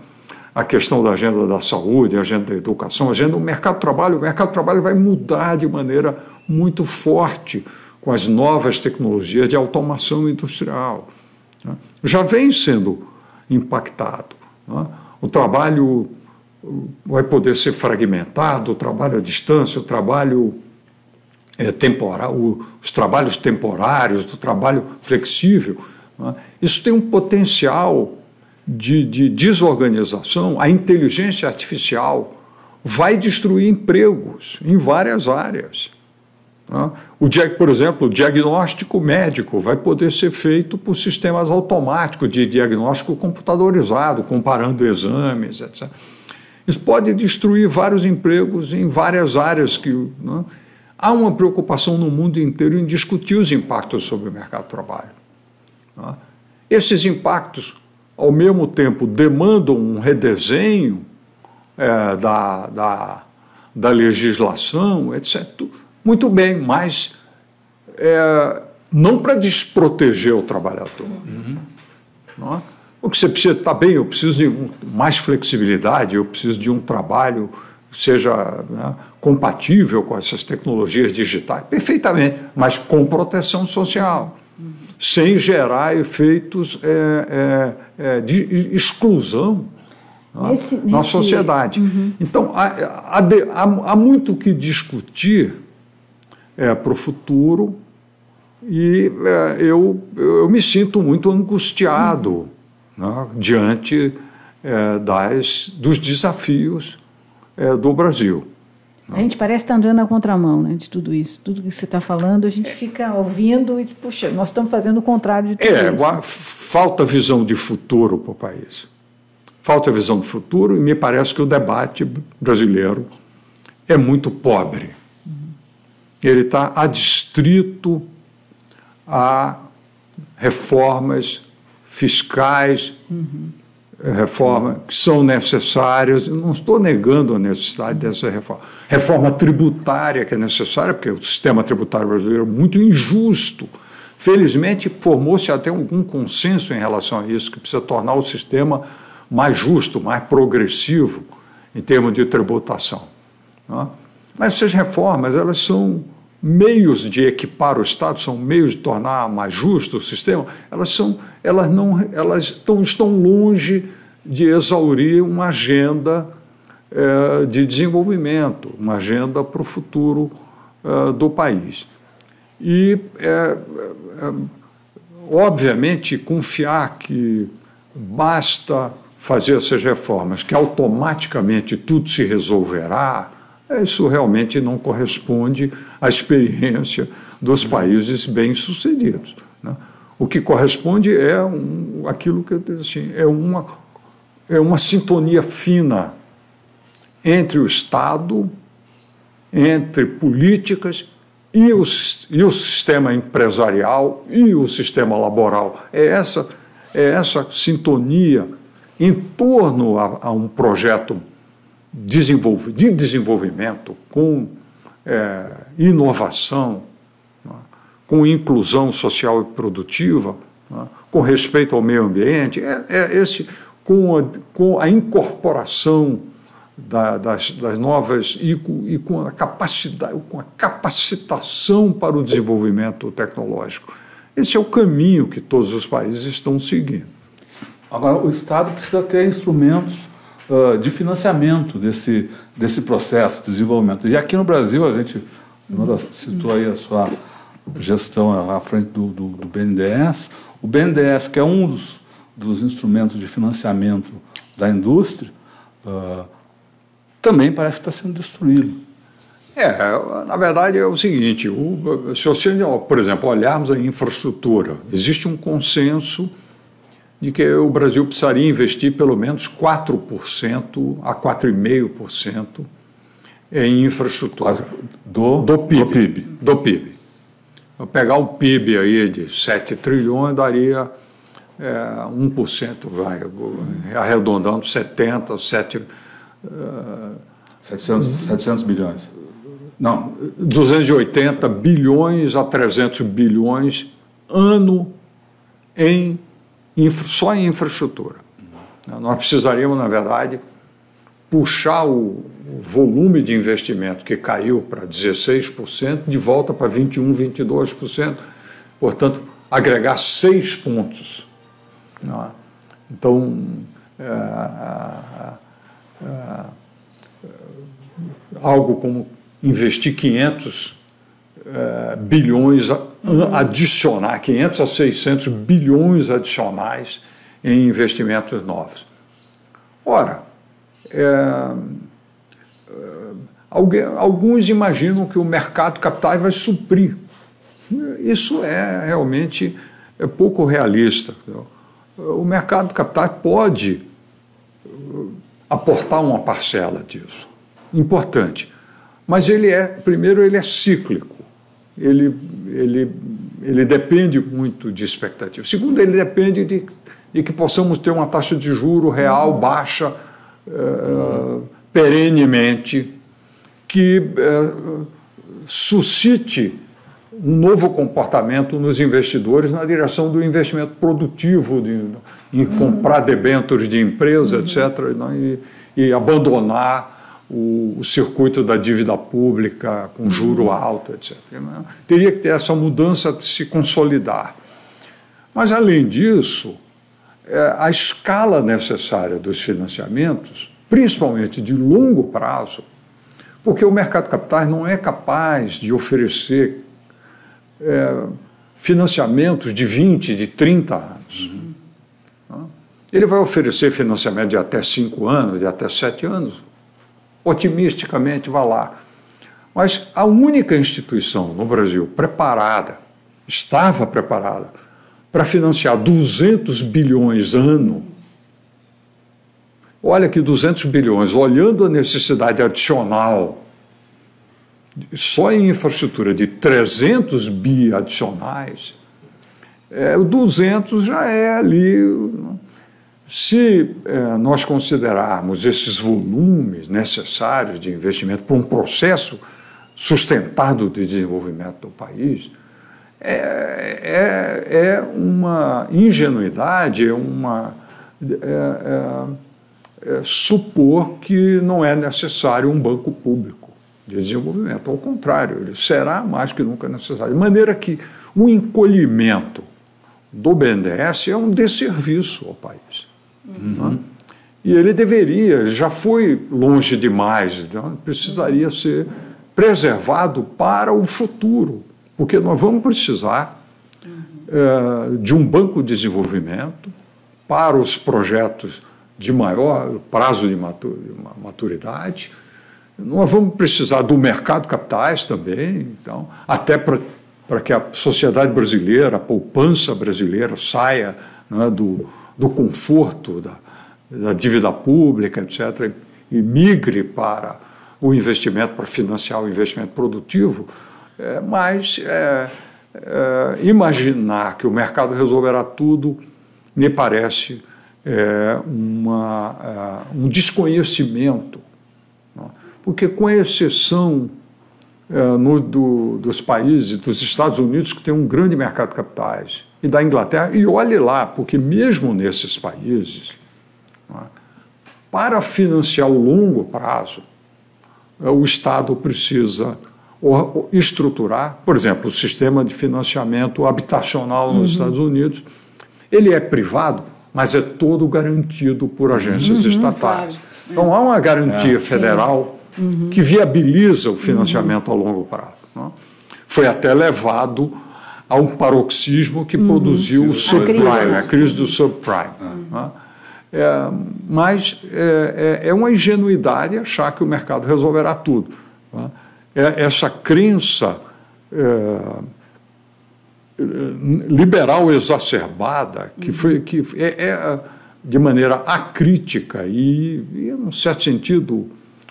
A questão da agenda da saúde, a agenda da educação, a agenda do mercado de trabalho. O mercado de trabalho vai mudar de maneira muito forte com as novas tecnologias de automação industrial, né? Já vem sendo impactado, né? O trabalho vai poder ser fragmentado, o trabalho à distância, o trabalho temporal, os trabalhos temporários, o trabalho flexível, né? Isso tem um potencial de desorganização. A inteligência artificial vai destruir empregos em várias áreas, né? Por exemplo, o diagnóstico médico vai poder ser feito por sistemas automáticos de diagnóstico computadorizado, comparando exames, etc. Isso pode destruir vários empregos em várias áreas né? Há uma preocupação no mundo inteiro em discutir os impactos sobre o mercado de trabalho, né? Esses impactos, ao mesmo tempo, demandam um redesenho da legislação, etc. Muito bem, mas não para desproteger o trabalhador. Não é? O que você precisa, está bem, eu preciso de mais flexibilidade, eu preciso de um trabalho que seja, né, compatível com essas tecnologias digitais, perfeitamente, mas com proteção social, sem gerar efeitos de exclusão, né, na sociedade. Então, há muito que discutir para o futuro, e eu me sinto muito angustiado, né, diante dos desafios do Brasil. A gente parece estar andando na contramão, né, de tudo isso. Tudo que você está falando, a gente fica ouvindo e, puxa, nós estamos fazendo o contrário de tudo isso. Falta visão de futuro para o país. Falta visão de futuro, e me parece que o debate brasileiro é muito pobre. Ele está adstrito a reformas fiscais, reformas que são necessárias. Eu não estou negando a necessidade dessa reforma. Reforma tributária que é necessária, porque o sistema tributário brasileiro é muito injusto. Felizmente, formou-se até algum consenso em relação a isso, que precisa tornar o sistema mais justo, mais progressivo em termos de tributação, né? Mas essas reformas, elas são meios de equipar o Estado, são meios de tornar mais justo o sistema, elas estão longe de exaurir uma agenda de desenvolvimento, uma agenda para o futuro do país. E, obviamente, confiar que basta fazer essas reformas, que automaticamente tudo se resolverá, isso realmente não corresponde à experiência dos países bem-sucedidos, né? O que corresponde aquilo que eu disse, assim, é uma sintonia fina entre o Estado, entre políticas e o sistema empresarial e o sistema laboral. É essa sintonia em torno a um projeto de desenvolvimento com inovação, né, com inclusão social e produtiva, né, com respeito ao meio ambiente, com a incorporação das novas e com a capacidade, com a capacitação para o desenvolvimento tecnológico. Esse é o caminho que todos os países estão seguindo. Agora, o Estado precisa ter instrumentos de financiamento desse processo de desenvolvimento. E aqui no Brasil, a gente citou aí a sua gestão à frente do BNDES. O BNDES, que é um dos instrumentos de financiamento da indústria, também parece que está sendo destruído. Na verdade é o seguinte, se você, por exemplo, olharmos a infraestrutura, existe um consenso de que o Brasil precisaria investir pelo menos 4% a 4,5% em infraestrutura. Do PIB. Do PIB. Eu pegar o PIB aí de 7 trilhões, daria 1%, arredondando 700 bilhões. Não. 280 bilhões a 300 bilhões ano só em infraestrutura. Nós precisaríamos, na verdade, puxar o volume de investimento que caiu para 16% de volta para 21%, 22%, portanto, agregar 6 pontos. Então, algo como investir 500 bilhões adicionais, 500 a 600 bilhões adicionais em investimentos novos. Ora, alguns imaginam que o mercado de capitais vai suprir. Isso realmente pouco realista. O mercado de capitais pode aportar uma parcela disso, importante. Mas primeiro, ele é cíclico, ele depende muito de expectativa. Segundo, ele depende de que possamos ter uma taxa de juro real baixa perenemente, que suscite um novo comportamento nos investidores na direção do investimento produtivo, em comprar debêntures de empresa, etc., e abandonar o circuito da dívida pública com juro alto, etc. Teria que ter essa mudança de se consolidar. Mas, além disso, a escala necessária dos financiamentos, principalmente de longo prazo, porque o mercado de capitais não é capaz de oferecer financiamentos de 20, de 30 anos. Ele vai oferecer financiamento de até 5 anos, de até 7 anos, otimisticamente, vá lá. Mas a única instituição no Brasil estava preparada para financiar 200 bilhões ano. Olha que 200 bilhões, olhando a necessidade adicional, só em infraestrutura de 300 bi adicionais, o 200 já é ali. Se nós considerarmos esses volumes necessários de investimento para um processo sustentado de desenvolvimento do país, é uma ingenuidade, supor que não é necessário um banco público de desenvolvimento. Ao contrário, ele será mais que nunca necessário. De maneira que o encolhimento do BNDES é um desserviço ao país. E ele já foi longe demais, então precisaria ser preservado para o futuro, porque nós vamos precisar de um banco de desenvolvimento para os projetos de maior prazo de maturidade. Nós vamos precisar do mercado de capitais também, então, até para que a sociedade brasileira, a poupança brasileira saia, né, do conforto da dívida pública, etc., e migre para o investimento, para financiar o investimento produtivo, mas imaginar que o mercado resolverá tudo me parece um desconhecimento, né? Porque, com exceção dos países, dos Estados Unidos, que tem um grande mercado de capitais, e da Inglaterra, e olhe lá, porque mesmo nesses países, para financiar o longo prazo, o Estado precisa estruturar, por exemplo, o sistema de financiamento habitacional nos Estados Unidos, ele é privado, mas é todo garantido por agências estatais. Claro. Então, há uma garantia federal que viabiliza o financiamento a longo prazo. Né? Foi até levado a um paroxismo que produziu o subprime, a crise do subprime. Né? Mas é uma ingenuidade achar que o mercado resolverá tudo. Né? essa crença liberal exacerbada, que é de maneira acrítica e, em certo sentido,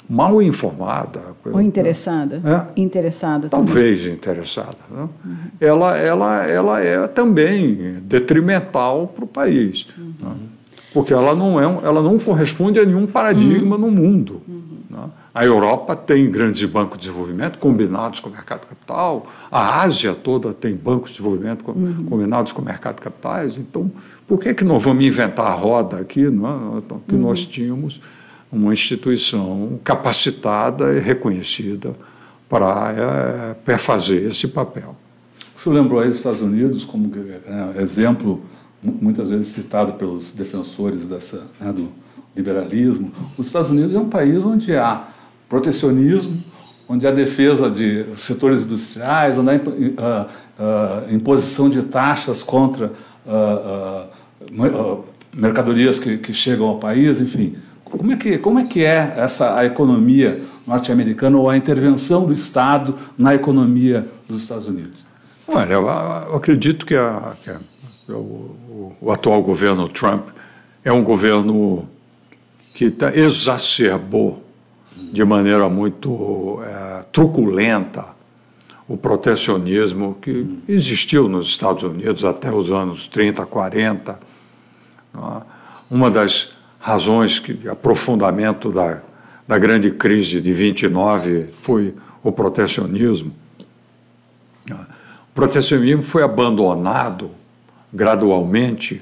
mal informada. Ou interessada. Interessada também. Talvez interessada. Né? Ela é também detrimental para o país. Né? Porque ela não corresponde a nenhum paradigma no mundo. Né? A Europa tem grandes bancos de desenvolvimento combinados com o mercado de capital, a Ásia toda tem bancos de desenvolvimento combinados com o mercado de capitais. Então, por que não vamos inventar a roda aqui? Não é? Que nós tínhamos uma instituição capacitada e reconhecida para fazer esse papel. O senhor lembrou aí dos Estados Unidos como exemplo, muitas vezes citado pelos defensores do liberalismo. Os Estados Unidos é um país onde há protecionismo, onde há defesa de setores industriais, onde há imposição de taxas contra mercadorias que chegam ao país, enfim. Como é que é a economia norte-americana ou a intervenção do Estado na economia dos Estados Unidos? Olha, eu acredito que o atual governo Trump é um governo que exacerbou de maneira muito truculenta o protecionismo que existiu nos Estados Unidos até os anos 30, 40. Uma das razões que aprofundamento da grande crise de 29 foi o protecionismo. O protecionismo foi abandonado gradualmente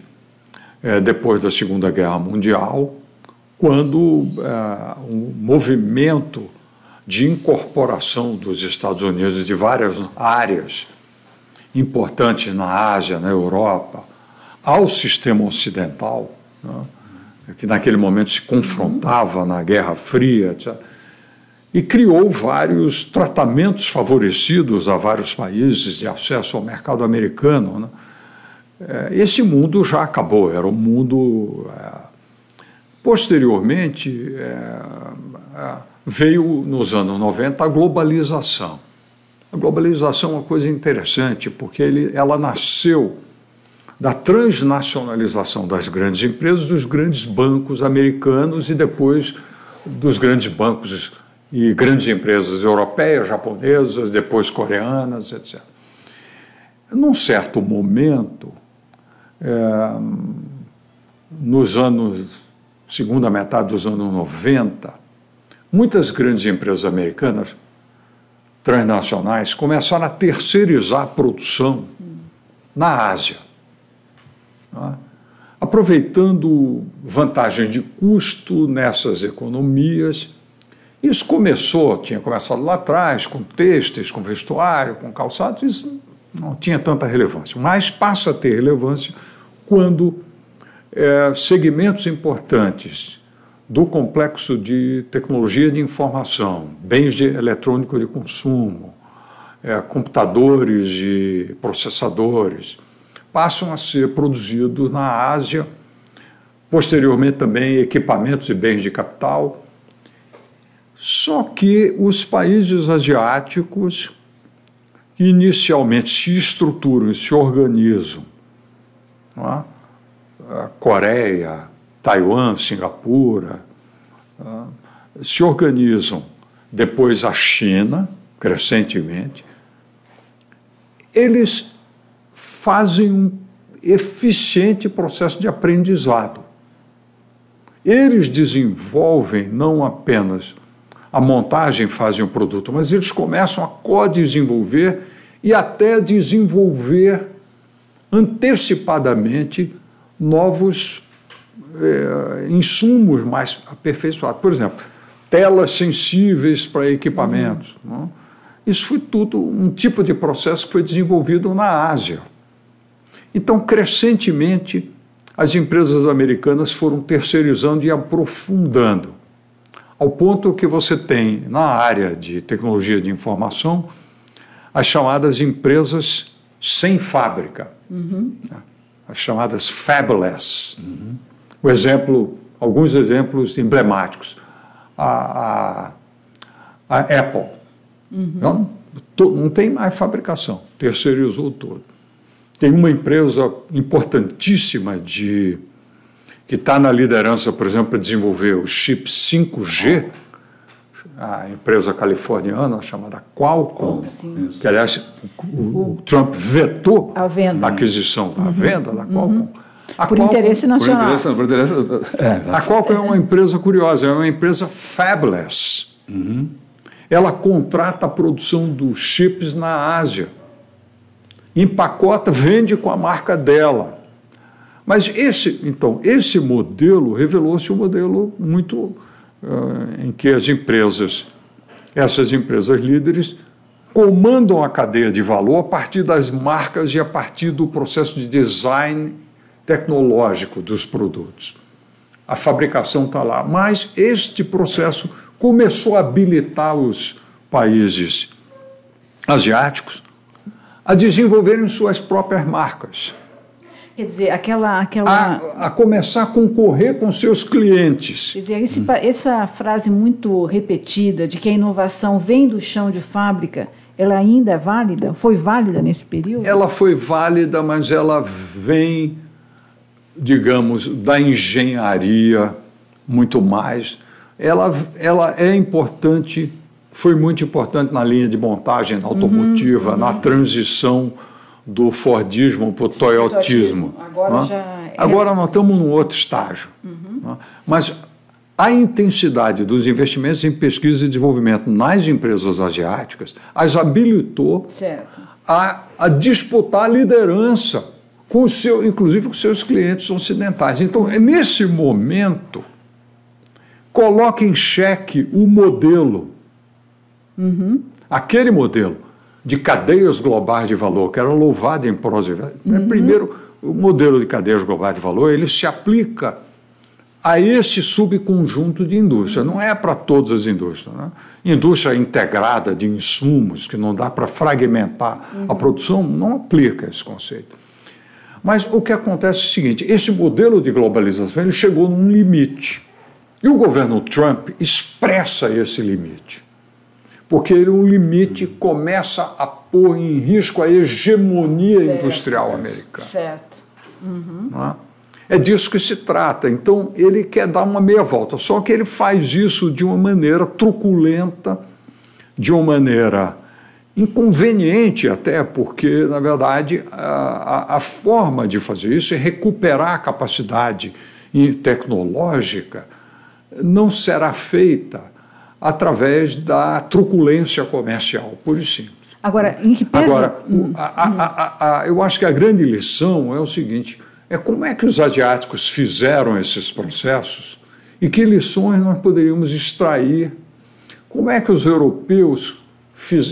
depois da Segunda Guerra Mundial, quando um movimento de incorporação dos Estados Unidos de várias áreas importantes na Ásia, na Europa, ao sistema ocidental, né, que naquele momento se confrontava na Guerra Fria, etc., e criou vários tratamentos favorecidos a vários países de acesso ao mercado americano. Né. Esse mundo já acabou, era um mundo... Posteriormente, veio nos anos 90 a globalização. A globalização é uma coisa interessante, porque ela nasceu da transnacionalização das grandes empresas, dos grandes bancos americanos e depois dos grandes bancos e grandes empresas europeias, japonesas, depois coreanas, etc. Num certo momento, segunda metade dos anos 90, muitas grandes empresas americanas transnacionais começaram a terceirizar a produção na Ásia, né? Aproveitando vantagens de custo nessas economias. Isso tinha começado lá atrás, com têxteis, com vestuário, com calçados, isso não tinha tanta relevância, mas passa a ter relevância quando segmentos importantes do complexo de tecnologia de informação, bens eletrônicos de consumo, computadores e processadores, passam a ser produzidos na Ásia, posteriormente também equipamentos e bens de capital. Só que os países asiáticos, que inicialmente se estruturam e se organizam, não é? Coreia, Taiwan, Singapura, se organizam, depois a China, crescentemente, eles fazem um eficiente processo de aprendizado. Eles desenvolvem não apenas a montagem, fazem o produto, mas eles começam a co-desenvolver e até desenvolver antecipadamente novos insumos mais aperfeiçoados. Por exemplo, telas sensíveis para equipamentos. Não? Isso foi tudo um tipo de processo que foi desenvolvido na Ásia. Então, crescentemente, as empresas americanas foram terceirizando e aprofundando, ao ponto que você tem, na área de tecnologia de informação, as chamadas empresas sem fábrica. As chamadas fabless. Alguns exemplos emblemáticos. A Apple, Não tem mais fabricação, terceirizou tudo. Tem uma empresa importantíssima que está na liderança, por exemplo, para desenvolver o chip 5G, a empresa californiana chamada Qualcomm, que, aliás, o Trump vetou a aquisição, a venda da Qualcomm. Por interesse nacional. A Qualcomm é uma empresa curiosa, é uma empresa fabless. Ela contrata a produção dos chips na Ásia, empacota, vende com a marca dela. Mas esse modelo revelou-se um modelo muito em que essas empresas líderes comandam a cadeia de valor a partir das marcas e a partir do processo de design tecnológico dos produtos. A fabricação está lá, mas este processo começou a habilitar os países asiáticos a desenvolverem suas próprias marcas. Quer dizer, a começar a concorrer com seus clientes. Quer dizer, essa frase muito repetida de que a inovação vem do chão de fábrica, ela ainda é válida? Foi válida nesse período? Ela foi válida, mas ela vem, digamos, da engenharia muito mais. Ela é importante, foi muito importante na linha de montagem automotiva, na transição do Fordismo para o Toyotismo. Agora nós estamos num outro estágio. Mas a intensidade dos investimentos em pesquisa e desenvolvimento nas empresas asiáticas as habilitou a disputar a liderança, inclusive com seus clientes ocidentais. Então, nesse momento, coloca em xeque o modelo, aquele modelo de cadeias globais de valor, que era louvado em prosa. Primeiro, o modelo de cadeias globais de valor, ele se aplica a esse subconjunto de indústria, não é para todas as indústrias. Né? Indústria integrada de insumos, que não dá para fragmentar a produção, não aplica esse conceito. Mas o que acontece é o seguinte, esse modelo de globalização ele chegou num limite, e o governo Trump expressa esse limite. Porque o limite começa a pôr em risco a hegemonia industrial americana. Certo. É disso que se trata. Então, ele quer dar uma meia volta, só que ele faz isso de uma maneira truculenta, de uma maneira inconveniente até, porque, na verdade, a forma de fazer isso é recuperar a capacidade tecnológica, não será feita através da truculência comercial, pura e simples. Agora, em que pesa... Agora, eu acho que a grande lição é o seguinte, é como é que os asiáticos fizeram esses processos e que lições nós poderíamos extrair, como é que os europeus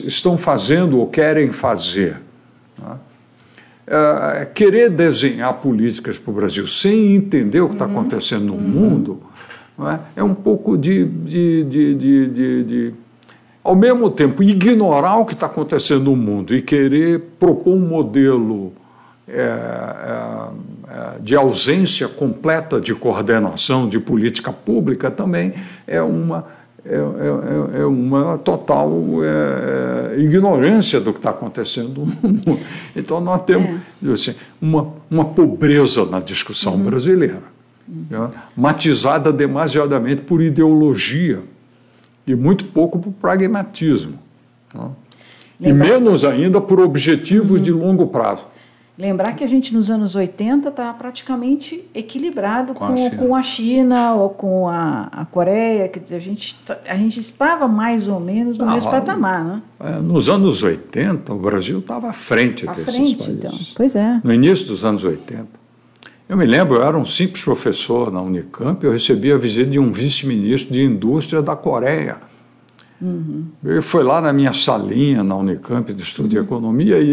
estão fazendo ou querem fazer. Querer desenhar políticas para o Brasil sem entender o que está acontecendo no mundo é um pouco ao mesmo tempo, ignorar o que está acontecendo no mundo e querer propor um modelo de ausência completa de coordenação de política pública também é uma total ignorância do que está acontecendo no mundo. Então, nós temos assim, uma pobreza na discussão brasileira, matizada demasiadamente por ideologia e muito pouco por pragmatismo, e menos ainda por objetivos de longo prazo. Lembrar que a gente, nos anos 80, estava praticamente equilibrado com a China ou com a Coreia. Quer dizer, a gente estava mais ou menos no mesmo patamar. Né? Nos anos 80, o Brasil estava à frente desses países. Então. Pois é. No início dos anos 80. Eu me lembro, eu era um simples professor na Unicamp, eu recebi a visita de um vice-ministro de indústria da Coreia. Ele foi lá na minha salinha na Unicamp de estudo de economia e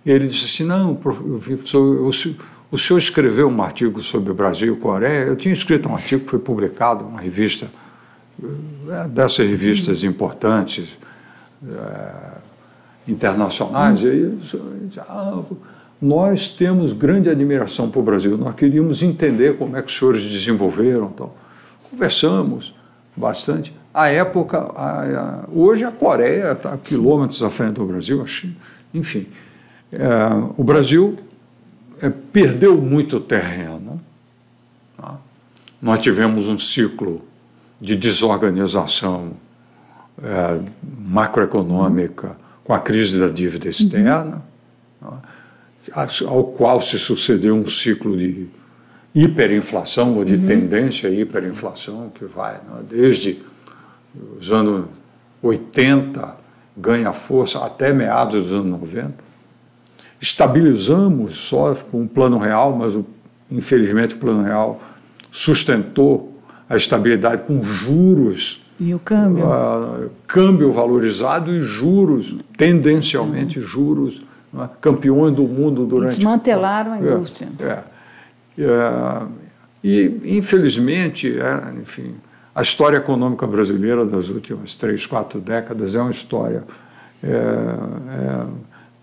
ele disse assim, não, professor, o senhor escreveu um artigo sobre o Brasil e Coreia. Eu tinha escrito um artigo que foi publicado numa revista, dessas revistas importantes, internacionais. E ele disse, nós temos grande admiração para o Brasil, nós queríamos entender como é que os senhores desenvolveram. Então, conversamos bastante. à época, hoje a Coreia está a quilômetros à frente do Brasil, a China, enfim. O Brasil perdeu muito terreno. Tá? Nós tivemos um ciclo de desorganização macroeconômica com a crise da dívida externa, tá? Ao qual se sucedeu um ciclo de hiperinflação ou de tendência à hiperinflação que vai, né, desde os anos 80, ganha força até meados dos anos 90. Estabilizamos só com o Plano Real, mas infelizmente o Plano Real sustentou a estabilidade com juros. E o câmbio? Câmbio valorizado e juros, tendencialmente juros, né, campeões do mundo durante... Desmantelaram a indústria. E, infelizmente, enfim, a história econômica brasileira das últimas 3, 4 décadas é uma história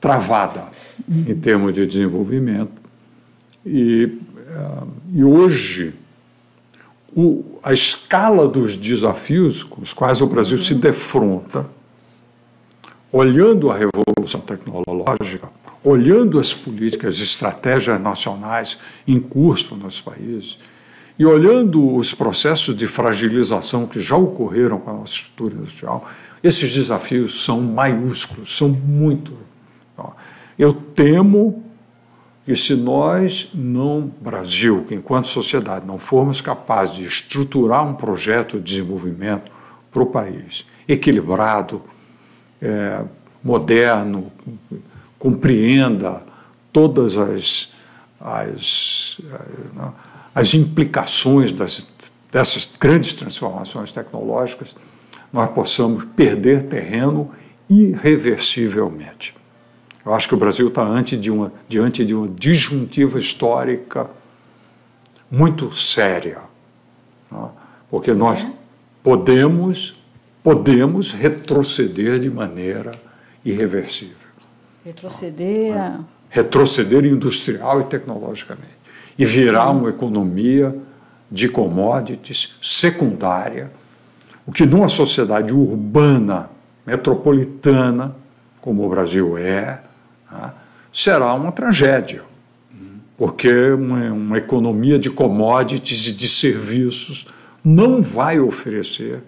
travada em termos de desenvolvimento. E hoje, a escala dos desafios com os quais o Brasil se defronta, olhando a revolução tecnológica, olhando as políticas e estratégias nacionais em curso nos países e olhando os processos de fragilização que já ocorreram com a nossa estrutura industrial, esses desafios são maiúsculos, são muito. Eu temo que se nós Brasil, enquanto sociedade, não formos capazes de estruturar um projeto de desenvolvimento para o país, equilibrado, moderno, compreenda todas as implicações dessas grandes transformações tecnológicas, nós possamos perder terreno irreversivelmente. Eu acho que o Brasil está diante de uma disjuntiva histórica muito séria, né? Porque nós podemos retroceder de maneira irreversível. Retroceder industrial e tecnologicamente. E virar uma economia de commodities secundária, o que numa sociedade urbana, metropolitana, como o Brasil será uma tragédia. Porque uma economia de commodities e de serviços não vai oferecer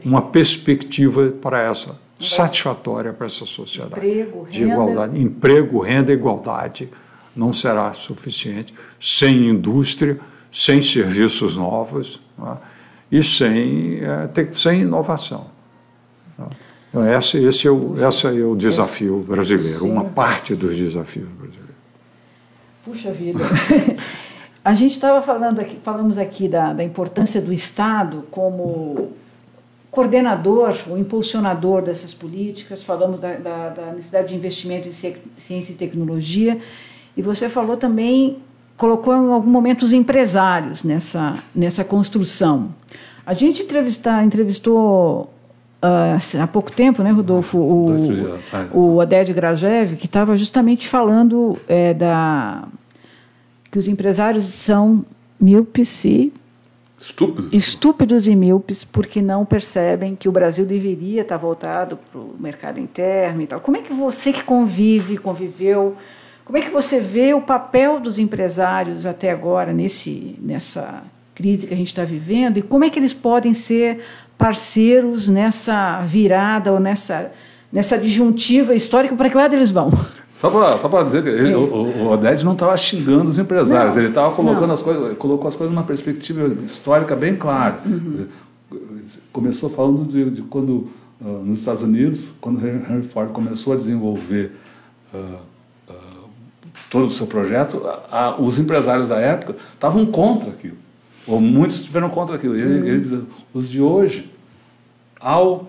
uma perspectiva para satisfatória para essa sociedade. Emprego, renda e igualdade não será suficiente sem indústria, sem serviços novos, e sem inovação. Então, esse é o desafio brasileiro, uma parte dos desafios brasileiros. Puxa vida! A gente falamos aqui da importância do Estado como coordenador ou impulsionador dessas políticas, falamos da necessidade de investimento em ciência e tecnologia, e você falou também, colocou em algum momento os empresários nessa construção. A gente entrevistou há pouco tempo, né, Rodolfo, o Oded Grajew, que estava justamente falando que os empresários são míopes e estúpidos e míopes porque não percebem que o Brasil deveria estar voltado para o mercado interno e tal. Como é que você que conviveu, como é que você vê o papel dos empresários até agora nessa crise que a gente está vivendo e como é que eles podem ser parceiros nessa virada ou nessa disjuntiva histórica, para que lado eles vão? Só para dizer que o Oded não estava xingando os empresários, ele estava colocou as coisas numa perspectiva histórica bem clara. Começou falando de quando, nos Estados Unidos, quando Henry Ford começou a desenvolver todo o seu projeto, os empresários da época estavam contra aquilo, ou muitos estiveram contra aquilo. Ele diz, os de hoje, ao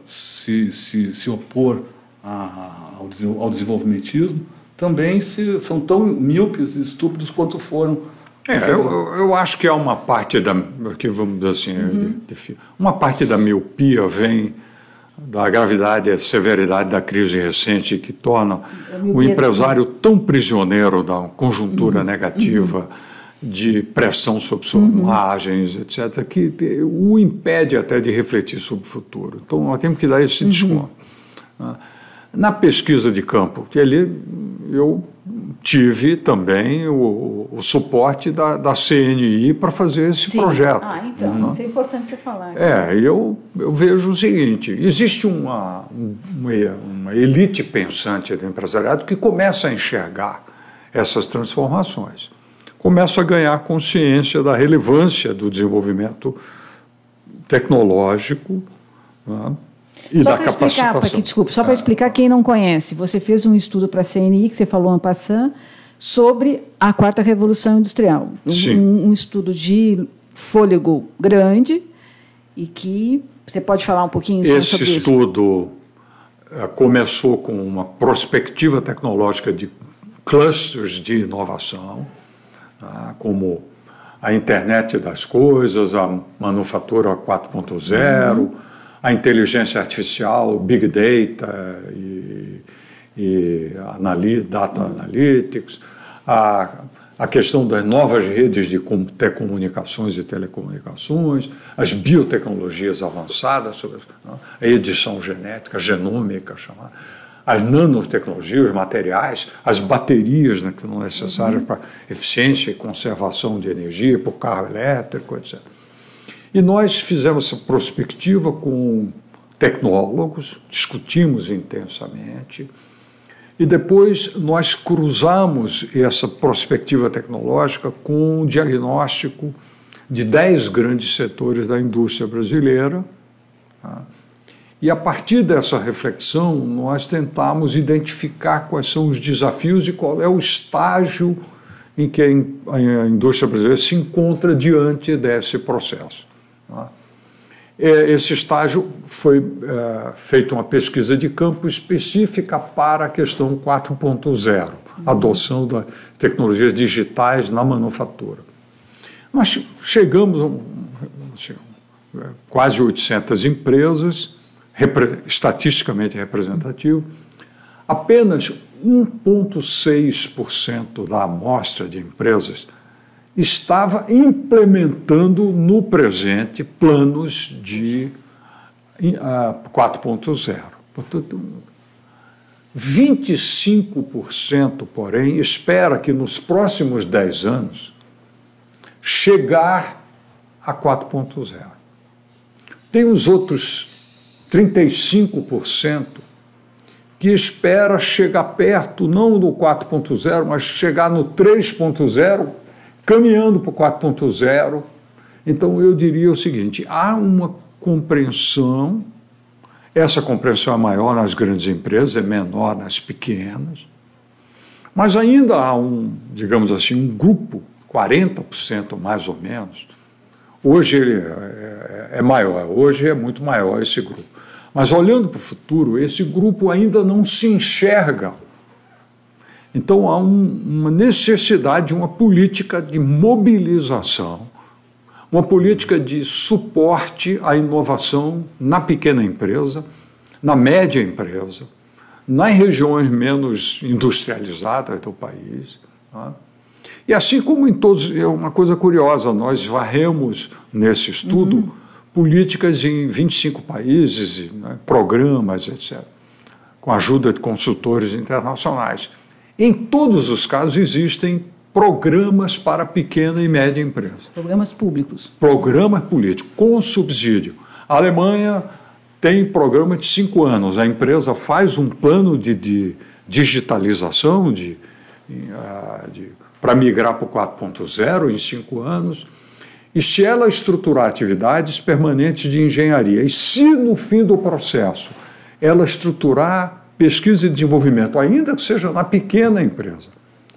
se opor ao desenvolvimentismo, também são tão míopes e estúpidos quanto foram. Eu acho que é uma parte vamos dizer assim, uma parte da miopia vem da gravidade e a severidade da crise recente que torna o empresário tão prisioneiro da conjuntura negativa de pressão sobre suas margens, etc., que o impede até de refletir sobre o futuro. Então, nós temos que dar esse desconto. Na pesquisa de campo, que ali eu tive também o suporte da CNI para fazer esse projeto. Então, isso é importante você falar. Eu vejo o seguinte, existe uma elite pensante do empresariado que começa a enxergar essas transformações, começa a ganhar consciência da relevância do desenvolvimento tecnológico, né, e da capacitação. Desculpe, só para explicar quem não conhece, você fez um estudo para a CNI, que você falou en passant, sobre a quarta revolução industrial. Um estudo de fôlego grande e que você pode falar um pouquinho sobre isso? Esse estudo começou com uma prospectiva tecnológica de clusters de inovação, como a internet das coisas, a manufatura 4.0, a inteligência artificial, Big Data e Data Analytics, a questão das novas redes de comunicações e telecomunicações, as biotecnologias avançadas, a edição genética, genômica, chamada, as nanotecnologias, os materiais, as baterias, né, que são necessárias para eficiência e conservação de energia, para o carro elétrico, etc. E nós fizemos essa prospectiva com tecnólogos, discutimos intensamente, e depois nós cruzamos essa prospectiva tecnológica com um diagnóstico de 10 grandes setores da indústria brasileira. E a partir dessa reflexão, nós tentamos identificar quais são os desafios e qual é o estágio em que a indústria brasileira se encontra diante desse processo. Esse estágio foi feita uma pesquisa de campo específica para a questão 4.0, adoção das tecnologias digitais na manufatura. Nós chegamos a quase 800 empresas, estatisticamente representativo, apenas 1,6% da amostra de empresas estava implementando no presente planos de 4.0. Portanto, 25%, porém, espera que nos próximos 10 anos chegar a 4.0. Tem os outros 35% que espera chegar perto, não do 4.0, mas chegar no 3.0, caminhando para o 4.0. Então, eu diria o seguinte, há uma compreensão, essa compreensão é maior nas grandes empresas, é menor nas pequenas, mas ainda há digamos assim, um grupo, 40% mais ou menos, hoje ele é maior, hoje é muito maior esse grupo, mas olhando para o futuro, esse grupo ainda não se enxerga. Então, há uma necessidade de uma política de mobilização, uma política de suporte à inovação na pequena empresa, na média empresa, nas regiões menos industrializadas do país. Tá? E assim como em todos, é uma coisa curiosa, nós varremos nesse estudo políticas em 25 países, né, programas, etc., com a ajuda de consultores internacionais. Em todos os casos existem programas para pequena e média empresa. Programas públicos. Programa político, com subsídio. A Alemanha tem programa de 5 anos. A empresa faz um plano de digitalização para migrar para o 4.0 em 5 anos. E se ela estruturar atividades permanentes de engenharia, e se no fim do processo ela estruturar pesquisa e desenvolvimento, ainda que seja na pequena empresa,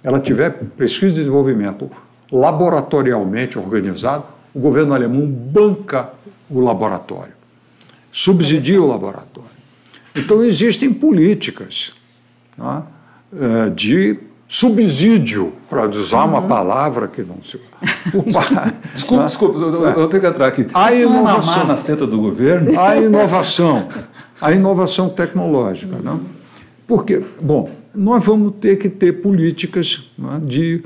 ela tiver pesquisa e desenvolvimento laboratorialmente organizado, o governo alemão banca o laboratório, subsidia o laboratório. Então, existem políticas, né, de subsídio, para usar uma palavra que não se... Desculpa, eu tenho que entrar aqui. A inovação na seta do governo. A inovação tecnológica. Não? Porque, bom, nós vamos ter que ter políticas, né, de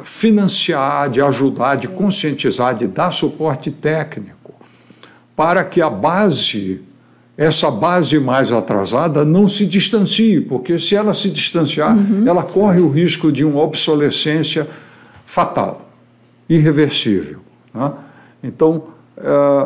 financiar, de ajudar, de conscientizar, de dar suporte técnico, para que essa base mais atrasada não se distancie, porque se ela se distanciar, ela corre o risco de uma obsolescência fatal, irreversível, né? Então,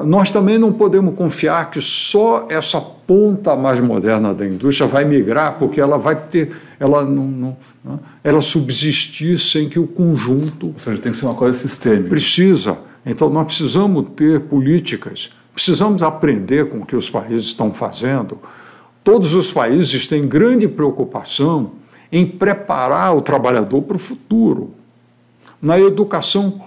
nós também não podemos confiar que só essa ponta mais moderna da indústria vai migrar, porque ela vai ter, ela subsistir sem que o conjunto... Ou seja, tem que ser uma coisa sistêmica. Precisa. Então, nós precisamos ter políticas, precisamos aprender com o que os países estão fazendo. Todos os países têm grande preocupação em preparar o trabalhador para o futuro. Na educação,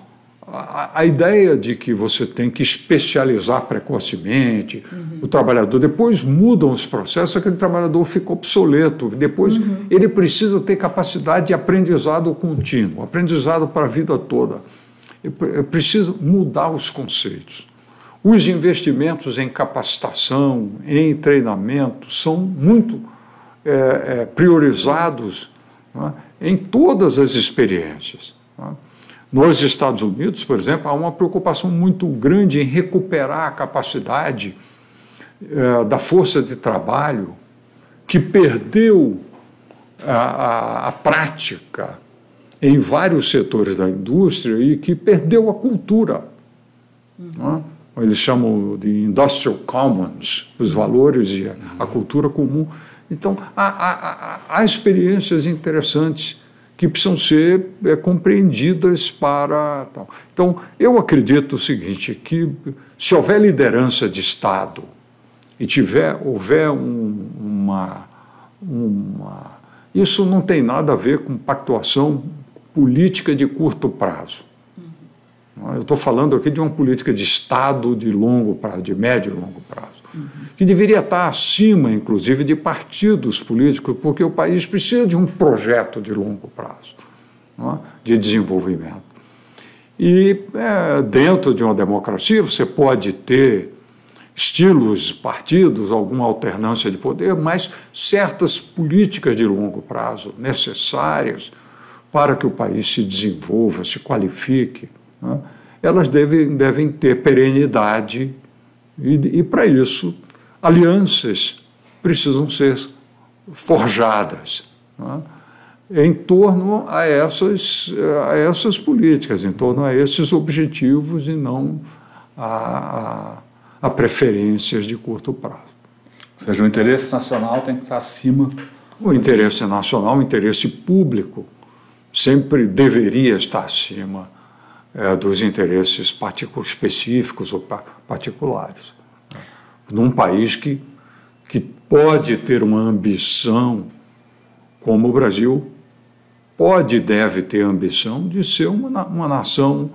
a ideia de que você tem que especializar precocemente o trabalhador, depois mudam os processos, aquele trabalhador fica obsoleto, depois ele precisa ter capacidade de aprendizado contínuo, aprendizado para a vida toda. Precisa mudar os conceitos. Os investimentos em capacitação, em treinamento, são muito priorizados, né, em todas as experiências, né? Nos Estados Unidos, por exemplo, há uma preocupação muito grande em recuperar a capacidade da força de trabalho que perdeu a prática em vários setores da indústria e que perdeu a cultura. Né? Eles chamam de industrial commons, os valores e a cultura comum. Então, há experiências interessantes que precisam ser compreendidas para tal. Então, eu acredito o seguinte, que se houver liderança de Estado e houver isso não tem nada a ver com pactuação política de curto prazo. Eu estou falando aqui de uma política de Estado de longo prazo, de médio e longo prazo, que deveria estar acima, inclusive, de partidos políticos, porque o país precisa de um projeto de longo prazo, não é? De desenvolvimento. E dentro de uma democracia você pode ter estilos, partidos, alguma alternância de poder, mas certas políticas de longo prazo necessárias para que o país se desenvolva, se qualifique, né? Elas devem ter perenidade e para isso, alianças precisam ser forjadas, né, em torno a essas políticas, em torno a esses objetivos e não a preferências de curto prazo. Ou seja, o interesse nacional tem que estar acima... O interesse nacional, o interesse público, sempre deveria estar acima dos interesses específicos ou particulares. Num país que pode ter uma ambição, como o Brasil pode e deve ter a ambição de ser uma nação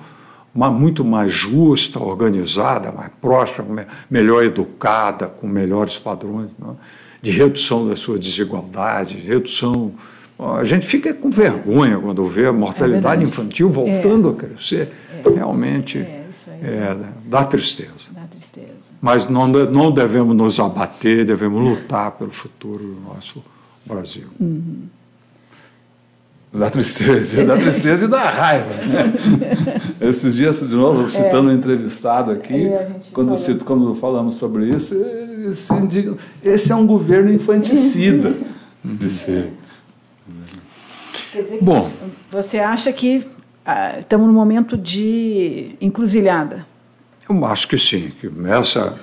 muito mais justa, organizada, mais próspera, melhor educada, com melhores padrões, né? De redução das suas desigualdades, redução... A gente fica com vergonha quando vê a mortalidade infantil voltando a crescer. Realmente dá tristeza. Dá tristeza. Mas não devemos nos abater, devemos lutar pelo futuro do nosso Brasil. Dá tristeza e dá raiva, né? Esses dias, de novo, citando um entrevistado aqui, quando falamos sobre isso, esse é um governo infanticida. Quer dizer que você acha que estamos num momento de encruzilhada? Eu acho que sim, que essa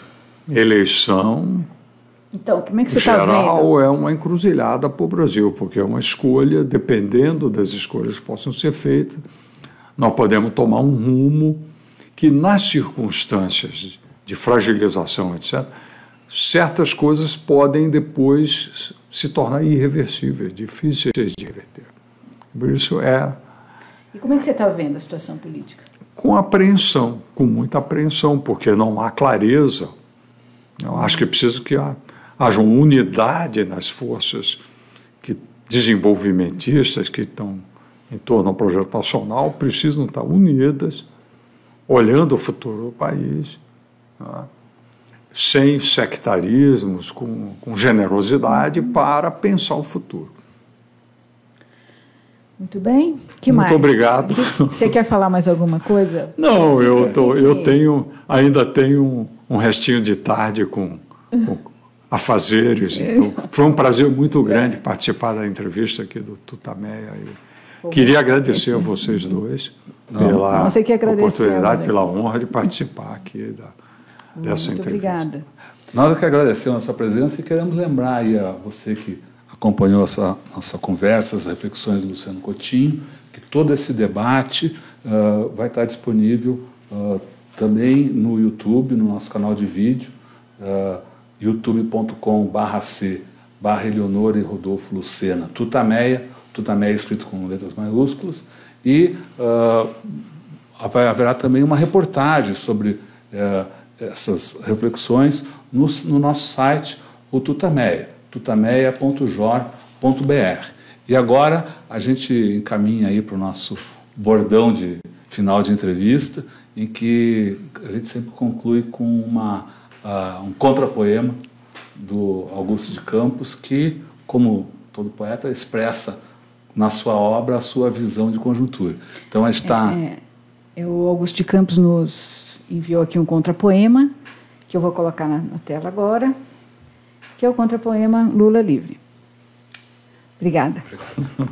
eleição... Então, como é que você está vendo? Geral é uma encruzilhada para o Brasil, porque é uma escolha, dependendo das escolhas que possam ser feitas, nós podemos tomar um rumo que, nas circunstâncias de fragilização, etc., certas coisas podem depois se tornar irreversíveis, difíceis de reverter. Por isso E como é que você está vendo a situação política? Com apreensão, com muita apreensão, porque não há clareza. Eu acho que é preciso que haja uma unidade nas forças desenvolvimentistas que estão em torno do projeto nacional, precisam estar unidas, olhando o futuro do país, né, sem sectarismos, com generosidade, para pensar o futuro. Muito bem. Que mais? Muito obrigado. Você quer falar mais alguma coisa? Não, ainda tenho um restinho de tarde com afazeres. Então, foi um prazer muito grande participar da entrevista aqui do Tutameia. Queria agradecer a vocês dois pela oportunidade, pela honra de participar aqui dessa muito entrevista. Obrigada. Nós que agradecemos a sua presença e queremos lembrar aí a você que acompanhou essa nossa conversa, as reflexões do Luciano Coutinho, que todo esse debate vai estar disponível também no YouTube, no nosso canal de vídeo, youtube.com/c/Eleonora e Rodolfo Lucena Tutameia, Tutameia escrito com letras maiúsculas, e haverá também uma reportagem sobre essas reflexões no nosso site, o Tutameia, tutameia.jor.br. E agora a gente encaminha aí para o nosso bordão de final de entrevista, em que a gente sempre conclui com um contrapoema do Augusto de Campos, que, como todo poeta, expressa na sua obra a sua visão de conjuntura. Então, a gente está... O Augusto de Campos nos enviou aqui um contrapoema, que eu vou colocar na tela agora, que é o contrapoema Lula Livre. Obrigada. Obrigado.